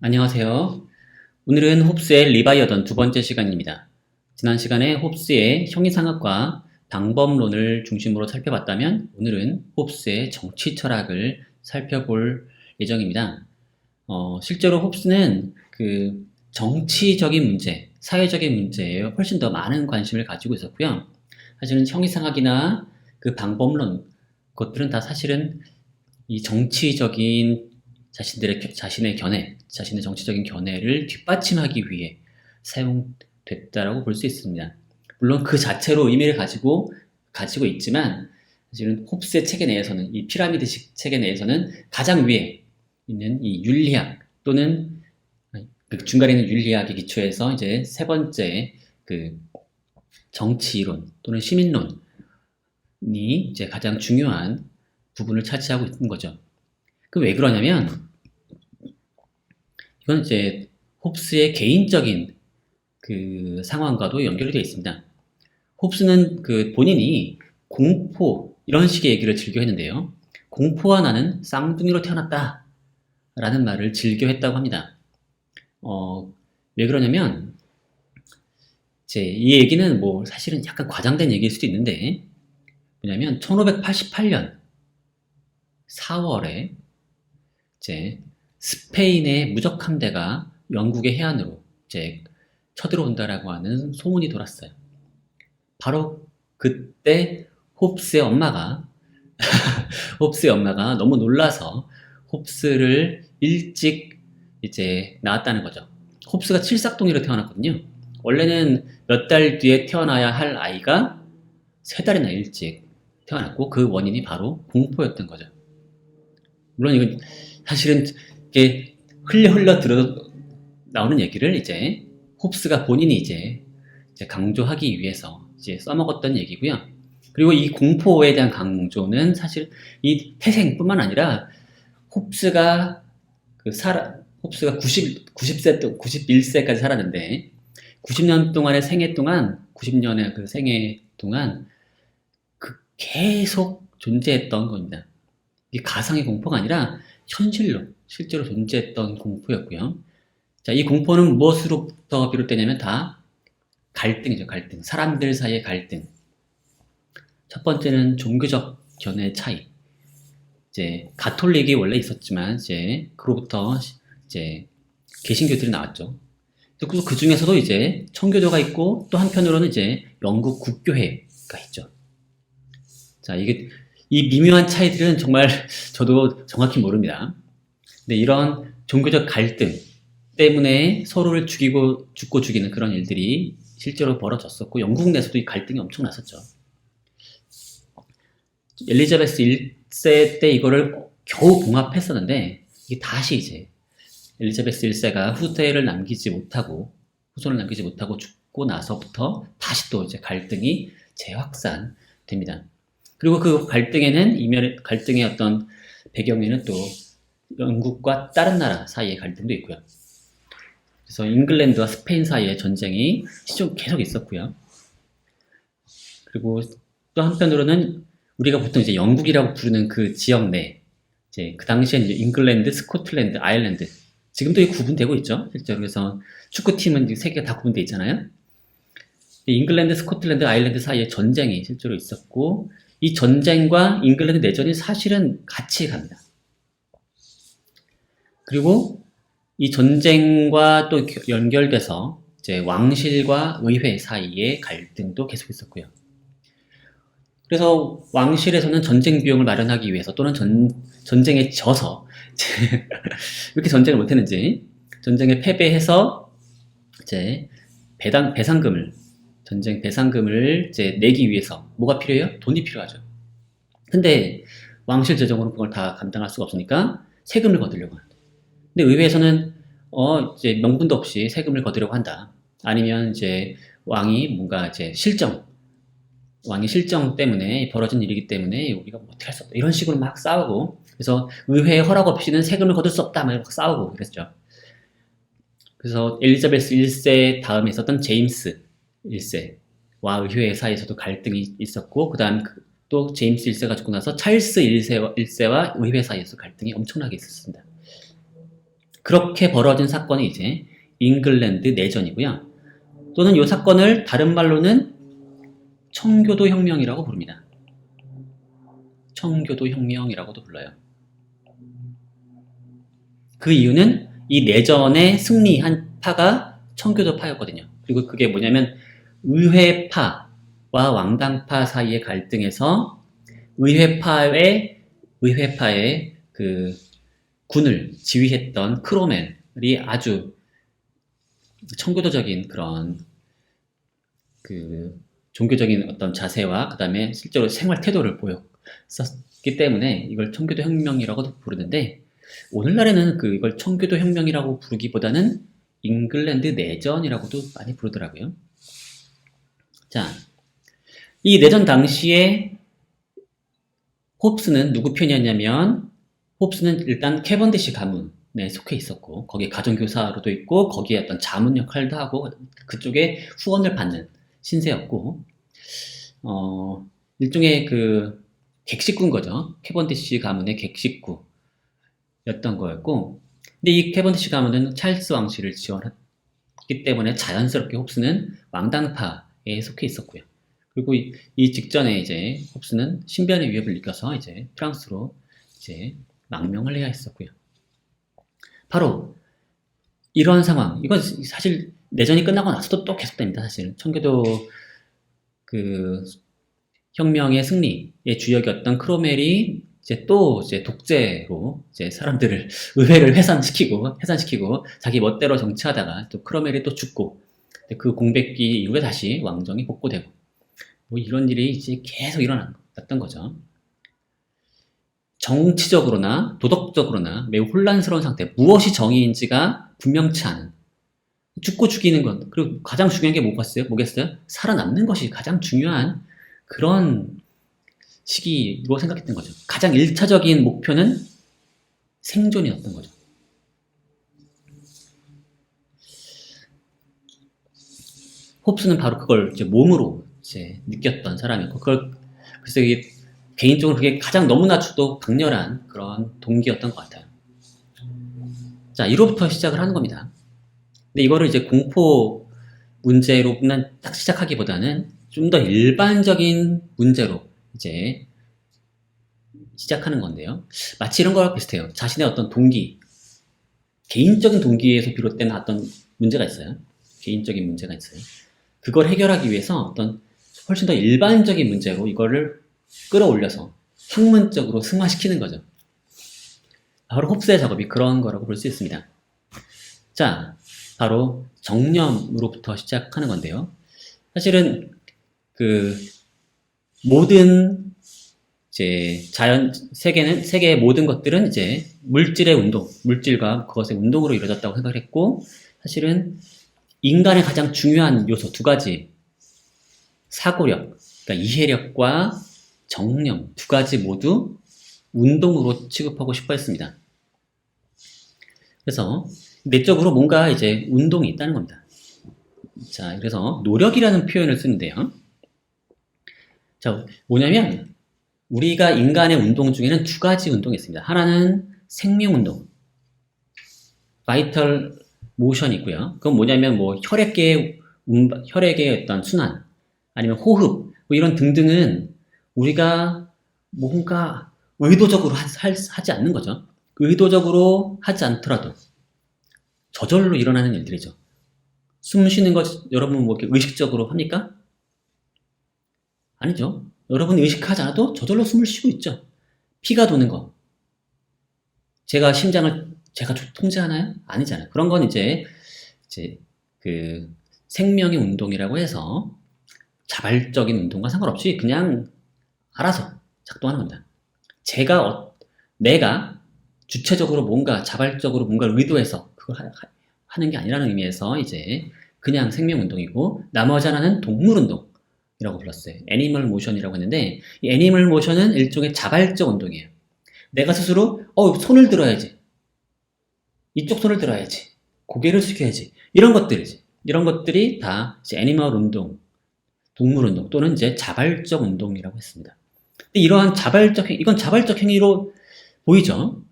안녕하세요. 오늘은 홉스의 리바이어던 두 번째 시간입니다. 지난 시간에 홉스의 형이상학과 방법론을 중심으로 살펴봤다면 오늘은 홉스의 정치 철학을 살펴볼 예정입니다. 실제로 홉스는 그 정치적인 문제, 사회적인 문제에 훨씬 더 많은 관심을 가지고 있었고요. 사실은 형이상학이나 그 방법론, 그것들은 다 사실은 이 정치적인 자신의 견해, 자신의 정치적인 견해를 뒷받침하기 위해 사용됐다라고 볼 수 있습니다. 물론 그 자체로 의미를 가지고 있지만, 사실은 홉스의 체계 내에서는, 이 피라미드식 체계 내에서는 가장 위에 있는 이 윤리학 또는 그 중간에 있는 윤리학의 기초에서 이제 세 번째 그 정치이론 또는 시민론이 이제 가장 중요한 부분을 차지하고 있는 거죠. 그 왜 그러냐면 이건 이제 홉스의 개인적인 그 상황과도 연결이 되어 있습니다. 홉스는 그 본인이 공포 이런 식의 얘기를 즐겨 했는데요. 공포와 나는 쌍둥이로 태어났다 라는 말을 즐겨 했다고 합니다. 왜 그러냐면 이 얘기는 뭐 사실은 약간 과장된 얘기일 수도 있는데, 왜냐면 1588년 4월에 이제 스페인의 무적 함대가 영국의 해안으로 이제 쳐들어온다라고 하는 소문이 돌았어요. 바로 그때 홉스의 엄마가 너무 놀라서 홉스를 일찍 이제 낳았다는 거죠. 홉스가 칠삭둥이로 태어났거든요. 원래는 몇 달 뒤에 태어나야 할 아이가 3달이나 일찍 태어났고, 그 원인이 바로 공포였던 거죠. 물론 이건 사실은 이게 흘러 들어 나오는 얘기를 이제 홉스가 본인이 이제 강조하기 위해서 이제 써먹었던 얘기고요. 그리고 이 공포에 대한 강조는 사실 이 태생뿐만 아니라 홉스가 홉스가 91세까지 살았는데 90년 동안의 생애 동안 90년의 그 생애 동안 계속 존재했던 겁니다. 이게 가상의 공포가 아니라 실제로 존재했던 공포였고요. 자, 이 공포는 무엇으로부터 비롯되냐면 다 갈등이죠, 갈등. 사람들 사이의 갈등. 첫 번째는 종교적 견해 차이. 이제 가톨릭이 원래 있었지만 그로부터 개신교들이 나왔죠. 그리고 그 중에서도 이제 청교도가 있고, 또 한편으로는 이제 영국 국교회가 있죠. 자, 이 미묘한 차이들은 정말 저도 정확히 모릅니다. 근데 이런 종교적 갈등 때문에 서로를 죽고 죽이는 그런 일들이 실제로 벌어졌었고, 영국 내에서도 이 갈등이 엄청 났었죠. 엘리자베스 1세 때 이거를 겨우 봉합했었는데, 이게 다시 이제 엘리자베스 1세가 후손을 남기지 못하고 죽고 나서부터 다시 또 이제 갈등이 재확산됩니다. 그리고 그 갈등의 어떤 배경에는 또 영국과 다른 나라 사이의 갈등도 있고요. 그래서 잉글랜드와 스페인 사이의 전쟁이 계속 있었고요. 그리고 또 한편으로는 우리가 보통 이제 영국이라고 부르는 그 지역 내, 그 당시엔 이제 잉글랜드, 스코틀랜드, 아일랜드, 지금도 구분되고 있죠, 실제로. 그래서 축구팀은 세 개가 다 구분되어 있잖아요. 잉글랜드, 스코틀랜드, 아일랜드 사이에 전쟁이 실제로 있었고, 이 전쟁과 잉글랜드 내전이 사실은 같이 갑니다. 그리고 이 전쟁과 또 연결돼서 이제 왕실과 의회 사이의 갈등도 계속 있었고요. 그래서 왕실에서는 전쟁 비용을 마련하기 위해서, 또는 전쟁에 져서 왜 이렇게 전쟁을 못했는지, 전쟁에 패배해서 이제 전쟁 배상금을 이제 내기 위해서 뭐가 필요해요? 돈이 필요하죠. 근데 왕실 재정으로 그걸 다 감당할 수가 없으니까 세금을 거두려고 한다. 근데 의회에서는 이제 명분도 없이 세금을 거두려고 한다. 아니면 이제 왕이 실정 때문에 벌어진 일이기 때문에 우리가 어떻게 할 수 없다, 이런 식으로 막 싸우고, 그래서 의회의 허락 없이는 세금을 거둘 수 없다 막 싸우고 그랬죠. 그래서 엘리자베스 1세 다음에 있었던 제임스 1세와 의회 사이에서도 갈등이 있었고, 그 다음 또 제임스 1세가 죽고 나서 찰스 1세와 의회 사이에서 갈등이 엄청나게 있었습니다. 그렇게 벌어진 사건이 이제 잉글랜드 내전이고요. 또는 이 사건을 다른 말로는 청교도 혁명이라고 부릅니다. 청교도 혁명이라고도 불러요. 그 이유는 이 내전에 승리한 파가 청교도파였거든요. 그리고 그게 뭐냐면 의회파와 왕당파 사이의 갈등에서 의회파의 그 군을 지휘했던 크로멜이 아주 청교도적인 그런 그 종교적인 어떤 자세와 그 다음에 실제로 생활 태도를 보였었기 때문에 이걸 청교도 혁명이라고도 부르는데, 오늘날에는 이걸 청교도 혁명이라고 부르기보다는 잉글랜드 내전이라고도 많이 부르더라고요. 자, 이 내전 당시에 홉스는 누구 편이었냐면, 홉스는 일단 캐번디시 가문에 속해 있었고, 거기에 가정교사로도 있고, 거기에 어떤 자문 역할도 하고, 그쪽에 후원을 받는 신세였고, 일종의 그 객식구인 거죠. 캐번디시 가문의 객식구였던 거였고, 근데 이 캐번디시 가문은 찰스 왕실을 지원했기 때문에 자연스럽게 홉스는 왕당파에 속해 있었고요. 그리고 이 직전에 이제 홉스는 신변의 위협을 느껴서 이제 프랑스로 이제 망명을 해야 했었고요. 바로 이런 상황, 이건 사실 내전이 끝나고 나서도 또 계속됩니다. 사실 청교도 그 혁명의 승리의 주역이었던 크로멜이 이제 독재로 이제 사람들을 의회를 해산시키고 자기 멋대로 정치하다가 또 크로멜이 또 죽고, 그 공백기 이후에 다시 왕정이 복구되고, 뭐 이런 일이 이제 계속 일어났던 거죠. 정치적으로나 도덕적으로나 매우 혼란스러운 상태, 무엇이 정의인지가 분명치 않은, 죽고 죽이는 것, 그리고 가장 중요한 게 뭐겠어요? 살아남는 것이 가장 중요한 그런 시기로 생각했던 거죠. 가장 1차적인 목표는 생존이었던 거죠. 홉스는 바로 그걸 이제 몸으로 이제 느꼈던 사람이고, 그래서 이게 개인적으로 그게 가장 너무나도 강렬한 그런 동기였던 것 같아요. 자, 이로부터 시작을 하는 겁니다. 근데 이거를 이제 공포 문제로만 딱 시작하기보다는 좀 더 일반적인 문제로 이제 시작하는 건데요. 마치 이런 거랑 비슷해요. 자신의 어떤 동기, 개인적인 동기에서 비롯된 어떤 문제가 있어요. 개인적인 문제가 있어요. 그걸 해결하기 위해서 어떤 훨씬 더 일반적인 문제로 이거를 끌어올려서 학문적으로 승화시키는 거죠. 바로 홉스의 작업이 그런 거라고 볼 수 있습니다. 자, 바로 정념으로부터 시작하는 건데요. 사실은 그 모든 이제 세계의 모든 것들은 이제 물질과 그것의 운동으로 이루어졌다고 생각을 했고, 사실은 인간의 가장 중요한 요소 두 가지, 사고력, 그러니까 이해력과 정념 두 가지 모두 운동으로 취급하고 싶어 했습니다. 그래서 내적으로 뭔가 이제 운동이 있다는 겁니다. 자, 그래서 노력이라는 표현을 쓰는데요. 자, 뭐냐면 우리가 인간의 운동 중에는 두 가지 운동이 있습니다. 하나는 생명운동, 바이털 모션이 있고요. 그건 뭐냐면 뭐 혈액계의 어떤 순환, 아니면 호흡, 뭐 이런 등등은 우리가 뭔가 의도적으로 하지 않는 거죠. 의도적으로 하지 않더라도 저절로 일어나는 일들이죠. 숨 쉬는 것 여러분 뭐 이렇게 의식적으로 합니까? 아니죠. 여러분 의식하지 않아도 저절로 숨을 쉬고 있죠. 피가 도는 거. 심장을 제가 통제하나요? 아니잖아요. 그런 건 이제 그 생명의 운동이라고 해서 자발적인 운동과 상관없이 그냥 알아서 작동하는 겁니다. 내가 주체적으로 자발적으로 뭔가를 의도해서 그걸 하는 게 아니라는 의미에서 이제 그냥 생명운동이고, 나머지 하나는 동물운동이라고 불렀어요. 애니멀 모션이라고 했는데, 이 애니멀 모션은 일종의 자발적 운동이에요. 내가 스스로 손을 들어야지, 이쪽 손을 들어야지, 고개를 숙여야지, 이런 것들이 다 이제 애니멀 운동, 동물 운동 또는 이제 자발적 운동이라고 했습니다. 근데 이러한 이건 자발적 행위로 보이죠?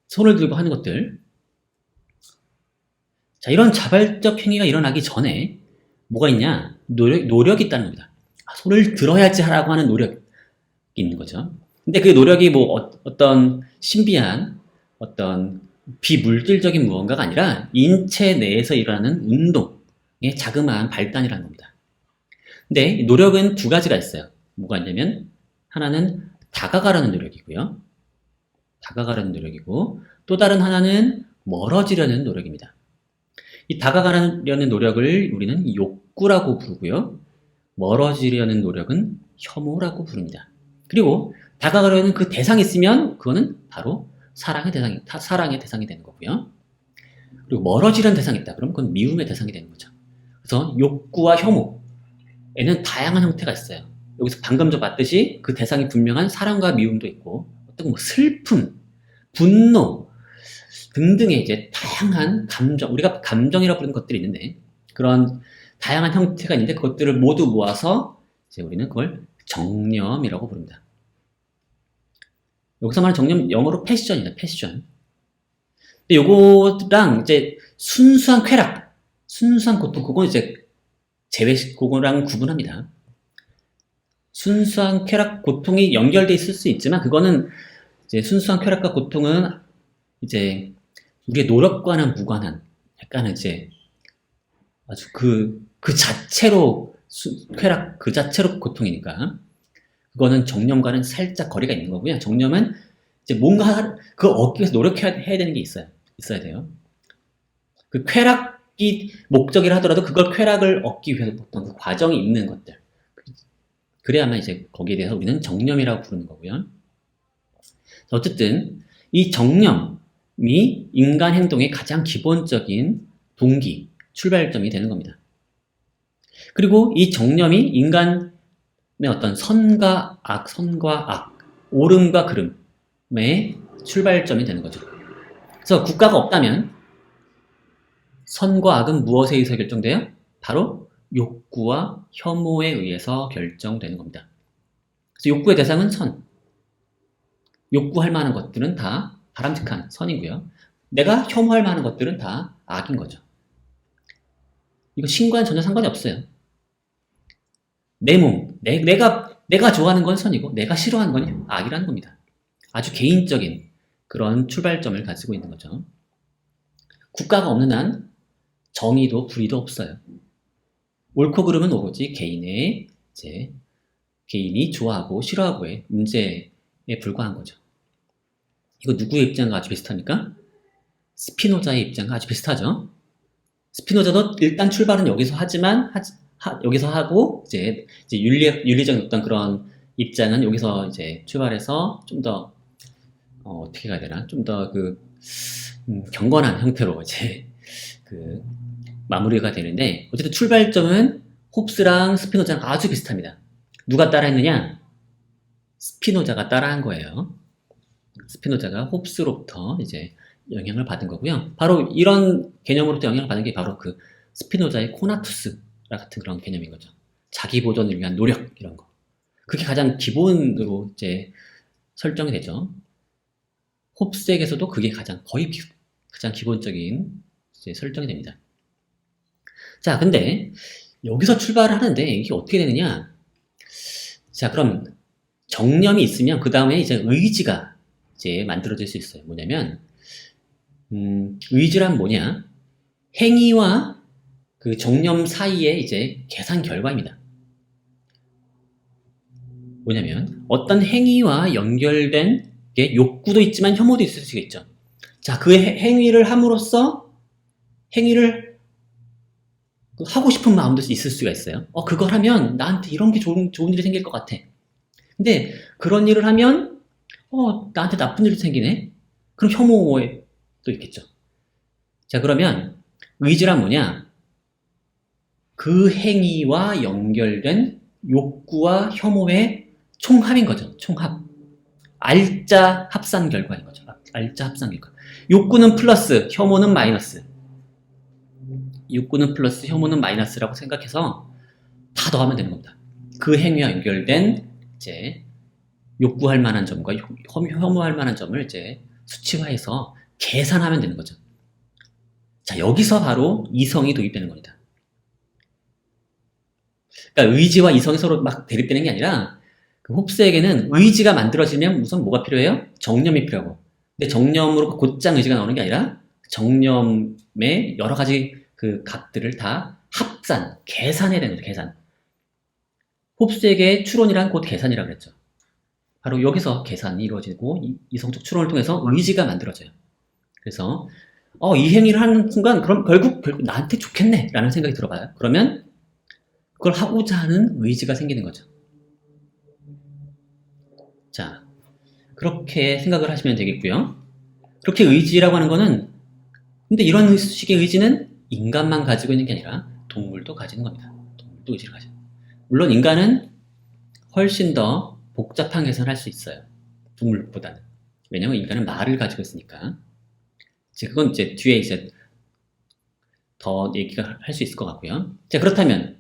손을 들고 하는 것들. 자, 이런 자발적 행위가 일어나기 전에 뭐가 있냐? 노력이 있다는 겁니다. 손을 들어야지 하라고 하는 노력이 있는 거죠. 근데 그 노력이 뭐 어떤 신비한 어떤 비물질적인 무언가가 아니라 인체 내에서 일어나는 운동의 자그마한 발단이라는 겁니다. 근데 노력은 두 가지가 있어요. 뭐가 있냐면 하나는 다가가려는 노력이고요. 다가가려는 노력이고 또 다른 하나는 멀어지려는 노력입니다. 이 다가가려는 노력을 우리는 욕구라고 부르고요. 멀어지려는 노력은 혐오라고 부릅니다. 그리고 다가가려는 그 대상이 있으면 그거는 바로 사랑의 대상이 되는 거고요. 그리고 멀어지려는 대상이 있다. 그럼 그건 미움의 대상이 되는 거죠. 그래서 욕구와 혐오에는 다양한 형태가 있어요. 여기서 방금 저 봤듯이 그 대상이 분명한 사랑과 미움도 있고 어떤 뭐 슬픔, 분노 등등의 이제 다양한 감정, 우리가 감정이라고 부르는 것들이 있는데 그런 다양한 형태가 있는데 그것들을 모두 모아서 이제 우리는 그걸 정념이라고 부릅니다. 여기서 말하는 정념 영어로 패션이다. 패션. 근데 요거랑 이제 순수한 쾌락, 순수한 고통, 그건 이제 그거랑 구분합니다. 순수한 쾌락, 고통이 연결돼 있을 수 있지만 그거는 이제 순수한 쾌락과 고통은 이제 우리의 노력과는 무관한 약간은 이제 아주 그 자체로 쾌락, 그 자체로 고통이니까 그거는 정념과는 살짝 거리가 있는 거고요. 정념은 이제 뭔가 그걸 얻기 위해서 노력해야 되는 게 있어야 돼요. 그 쾌락이 목적이라 하더라도 그걸 쾌락을 얻기 위해서 어떤 그 과정이 있는 것들. 그래야만 이제 거기에 대해서 우리는 정념이라고 부르는 거고요. 어쨌든 이 정념이 인간 행동의 가장 기본적인 동기, 출발점이 되는 겁니다. 그리고 이 정념이 인간의 어떤 선과 악, 옳음과 그름의 출발점이 되는 거죠. 그래서 국가가 없다면 선과 악은 무엇에 의해서 결정돼요? 바로 욕구와 혐오에 의해서 결정되는 겁니다. 그래서 욕구의 대상은 선. 욕구할 만한 것들은 다 바람직한 선이고요. 내가 혐오할 만한 것들은 다 악인 거죠. 이거 신과는 전혀 상관이 없어요. 내 몸, 내가 좋아하는 건 선이고 내가 싫어하는 건 악이라는 겁니다. 아주 개인적인 그런 출발점을 가지고 있는 거죠. 국가가 없는 한 정의도 불의도 없어요. 옳고 그름은 오로지 개인이 좋아하고 싫어하고의 문제에 불과한 거죠. 이거 누구의 입장과 아주 비슷합니까? 스피노자의 입장과 아주 비슷하죠. 스피노자도 일단 출발은 여기서 하지만 여기서 하고 이제 윤리적인 어떤 그런 입장은 여기서 이제 출발해서 좀 더 어떻게 가야 되나? 좀 더 경건한 형태로 이제 마무리가 되는데 어쨌든 출발점은 홉스랑 스피노자랑 아주 비슷합니다. 누가 따라했느냐? 스피노자가 따라한 거예요. 스피노자가 홉스로부터 이제 영향을 받은 거고요. 바로 이런 개념으로부터 영향을 받은 게 바로 그 스피노자의 코나투스 같은 그런 개념인 거죠. 자기 보존을 위한 노력 이런 거. 그게 가장 기본으로 이제 설정이 되죠. 홉스에게서도 그게 가장 기본적인 이제 설정이 됩니다. 자, 근데 여기서 출발을 하는데 이게 어떻게 되느냐? 자, 그럼 정념이 있으면 그 다음에 이제 의지가 이제 만들어질 수 있어요. 뭐냐면 의지란 뭐냐? 행위와 그 정념 사이의 이제 계산 결과입니다. 뭐냐면 어떤 행위와 연결된 게 욕구도 있지만 혐오도 있을 수 있죠. 자, 그 행위를 함으로써 행위를 하고 싶은 마음도 있을 수가 있어요. 그걸 하면 나한테 이런 게 좋은 일이 생길 것 같아. 근데 그런 일을 하면 나한테 나쁜 일이 생기네. 그럼 혐오에 또 있겠죠. 자, 그러면 의지란 뭐냐? 그 행위와 연결된 욕구와 혐오의 총합인 거죠. 총합. 알짜 합산 결과인 거죠. 알짜 합산 결과. 욕구는 플러스, 혐오는 마이너스. 욕구는 플러스, 혐오는 마이너스라고 생각해서 다 더하면 되는 겁니다. 그 행위와 연결된 이제 욕구할 만한 점과 혐오할 만한 점을 이제 수치화해서 계산하면 되는 거죠. 자, 여기서 바로 이성이 도입되는 겁니다. 그러니까 의지와 이성이 서로 막 대립되는 게 아니라 그 홉스에게는 의지가 만들어지면 우선 뭐가 필요해요? 정념이 필요하고. 근데 정념으로 곧장 의지가 나오는 게 아니라 정념의 여러 가지 그 각들을 다 합산, 계산해야 되는 거죠, 계산. 홉스에게 추론이란 곧 계산이라고 그랬죠. 바로 여기서 계산이 이루어지고 이성적 추론을 통해서 의지가 만들어져요. 그래서 이 행위를 하는 순간 그럼 결국 나한테 좋겠네 라는 생각이 들어봐요. 그러면 그걸 하고자 하는 의지가 생기는 거죠. 자, 그렇게 생각을 하시면 되겠고요. 그렇게 의지라고 하는 거는 근데 이런 식의 의지는 인간만 가지고 있는 게 아니라 동물도 가지는 겁니다. 동물도 의지를 가지고. 물론 인간은 훨씬 더 복잡한 계산을 할 수 있어요. 동물보다는. 왜냐면 인간은 말을 가지고 있으니까. 그건 이제 뒤에 이제 더 얘기가 할 수 있을 것 같고요. 자, 그렇다면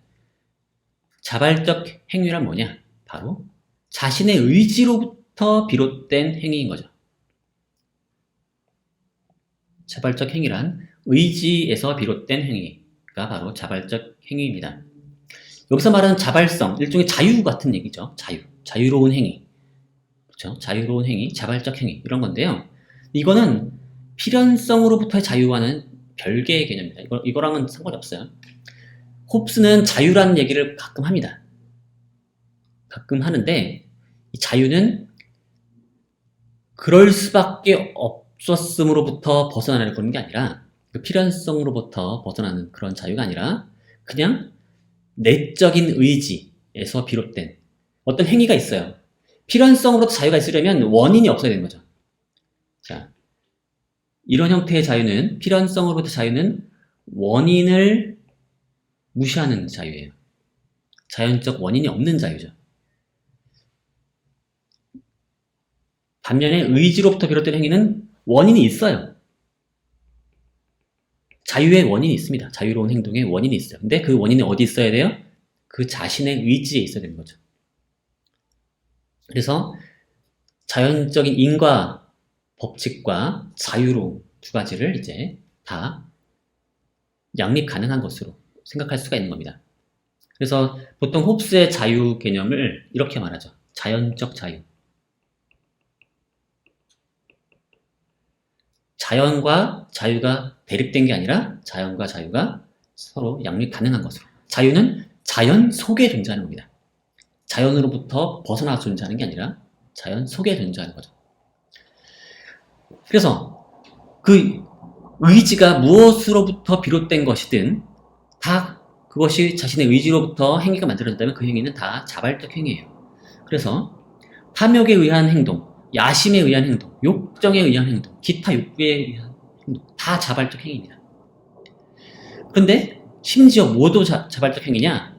자발적 행위란 뭐냐? 바로 자신의 의지로부터 비롯된 행위인 거죠. 자발적 행위란 의지에서 비롯된 행위가 바로 자발적 행위입니다. 여기서 말하는 자발성, 일종의 자유 같은 얘기죠. 자유로운 행위. 그렇죠? 자유로운 행위, 자발적 행위 이런 건데요. 이거는 필연성으로부터의 자유와는 별개의 개념입니다. 이거랑은 상관이 없어요. 홉스는 자유라는 얘기를 가끔 합니다. 가끔 하는데 이 자유는 그럴 수밖에 없었음으로부터 벗어나는 그런 게 아니라 그 필연성으로부터 벗어나는 그런 자유가 아니라 그냥 내적인 의지에서 비롯된 어떤 행위가 있어요. 필연성으로부터 자유가 있으려면 원인이 없어야 되는 거죠. 자, 이런 형태의 자유는 필연성으로부터 자유는 원인을 무시하는 자유예요. 자연적 원인이 없는 자유죠. 반면에 의지로부터 비롯된 행위는 원인이 있어요. 자유의 원인이 있습니다. 자유로운 행동의 원인이 있어요. 근데 그 원인이 어디 있어야 돼요? 그 자신의 의지에 있어야 되는 거죠. 그래서 자연적인 인과 법칙과 자유로 두 가지를 이제 다 양립 가능한 것으로 생각할 수가 있는 겁니다. 그래서 보통 홉스의 자유 개념을 이렇게 말하죠. 자연적 자유. 자연과 자유가 대립된 게 아니라 자연과 자유가 서로 양립 가능한 것으로. 자유는 자연 속에 존재하는 겁니다. 자연으로부터 벗어나서 존재하는 게 아니라 자연 속에 존재하는 거죠. 그래서 그 의지가 무엇으로부터 비롯된 것이든 다 그것이 자신의 의지로부터 행위가 만들어진다면 그 행위는 다 자발적 행위예요. 그래서 탐욕에 의한 행동, 야심에 의한 행동, 욕정에 의한 행동, 기타 욕구에 의한 행동 다 자발적 행위입니다. 그런데 심지어 뭐도 자발적 행위냐?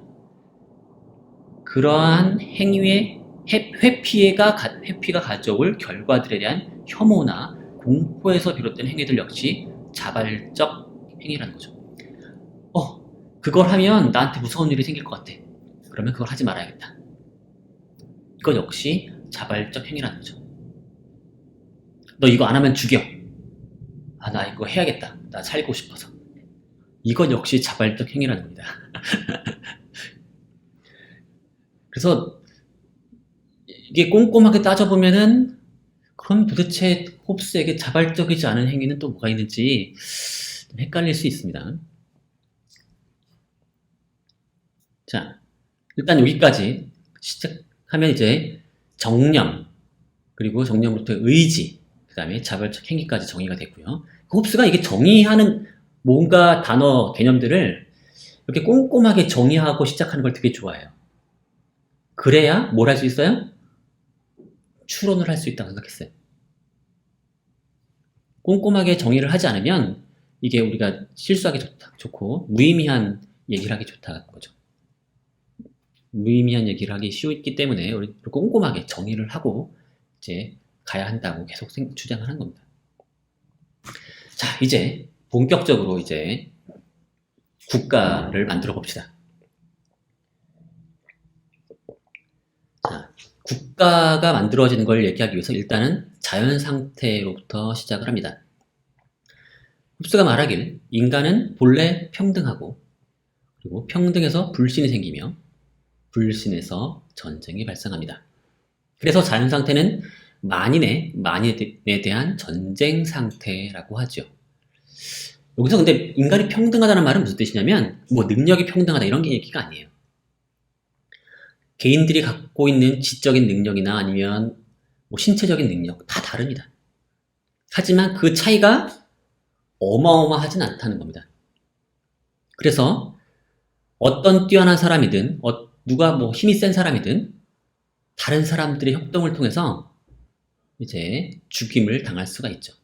그러한 행위의 회피가 가져올 결과들에 대한 혐오나 공포에서 비롯된 행위들 역시 자발적 행위라는 거죠. 그걸 하면 나한테 무서운 일이 생길 것 같아. 그러면 그걸 하지 말아야겠다. 이거 역시 자발적 행위라는 거죠. 너 이거 안 하면 죽여. 나 이거 해야겠다. 나 살고 싶어서. 이건 역시 자발적 행위라는 겁니다. 그래서 이게 꼼꼼하게 따져보면은 그럼 도대체 홉스에게 자발적이지 않은 행위는 또 뭐가 있는지 좀 헷갈릴 수 있습니다. 자, 일단 여기까지 시작하면 이제 정념, 그리고 정념부터 의지, 그 다음에 자발적 행위까지 정의가 됐고요. 홉스가 이게 정의하는 뭔가 단어, 개념들을 이렇게 꼼꼼하게 정의하고 시작하는 걸 되게 좋아해요. 그래야 뭘 할 수 있어요? 추론을 할 수 있다고 생각했어요. 꼼꼼하게 정의를 하지 않으면 이게 우리가 실수하기 좋고 무의미한 얘기를 하기 좋다는 거죠. 무의미한 얘기를 하기 쉬웠기 때문에 우리 꼼꼼하게 정의를 하고 이제 가야 한다고 계속 주장을 하는 겁니다. 자, 이제 본격적으로 이제 국가를 만들어 봅시다. 자, 국가가 만들어지는 걸 얘기하기 위해서 일단은 자연 상태로부터 시작을 합니다. 홉스가 말하길 인간은 본래 평등하고 그리고 평등에서 불신이 생기며 불신에서 전쟁이 발생합니다. 그래서 자연상태는 만인에 대한 전쟁 상태라고 하죠. 여기서 근데 인간이 평등하다는 말은 무슨 뜻이냐면 뭐 능력이 평등하다 이런 게 얘기가 아니에요. 개인들이 갖고 있는 지적인 능력이나 아니면 뭐 신체적인 능력 다 다릅니다. 하지만 그 차이가 어마어마하진 않다는 겁니다. 그래서 어떤 뛰어난 사람이든 누가 뭐 힘이 센 사람이든 다른 사람들의 협동을 통해서 이제 죽임을 당할 수가 있죠.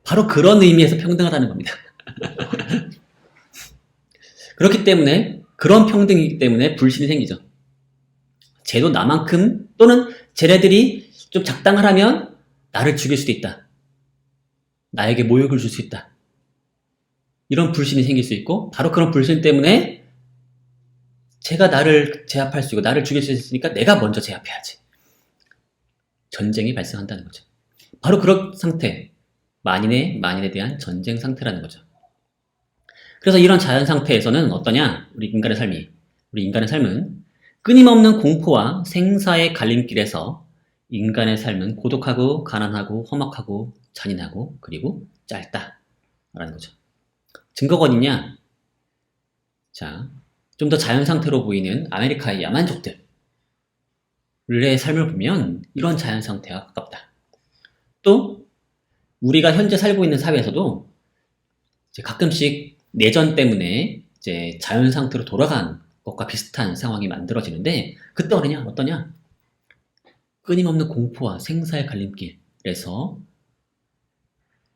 바로 그런 의미에서 평등하다는 겁니다. 그렇기 때문에 그런 평등이기 때문에 불신이 생기죠. 쟤도 나만큼 또는 쟤네들이 좀 작당을 하면 나를 죽일 수도 있다. 나에게 모욕을 줄 수 있다. 이런 불신이 생길 수 있고 바로 그런 불신 때문에 쟤가 나를 제압할 수 있고 나를 죽일 수 있으니까 내가 먼저 제압해야지. 전쟁이 발생한다는 거죠. 바로 그런 상태, 만인에 대한 전쟁 상태라는 거죠. 그래서 이런 자연 상태에서는 어떠냐? 우리 인간의 삶은 끊임없는 공포와 생사의 갈림길에서 인간의 삶은 고독하고 가난하고 험악하고 잔인하고 그리고 짧다라는 거죠. 증거가 어딨냐? 자, 좀 더 자연 상태로 보이는 아메리카의 야만족들의 삶을 보면 이런 자연 상태와 가깝다. 또 우리가 현재 살고 있는 사회에서도 이제 가끔씩 내전 때문에 이제 자연 상태로 돌아간 것과 비슷한 상황이 만들어지는데 그때 어떠냐? 끊임없는 공포와 생사의 갈림길에서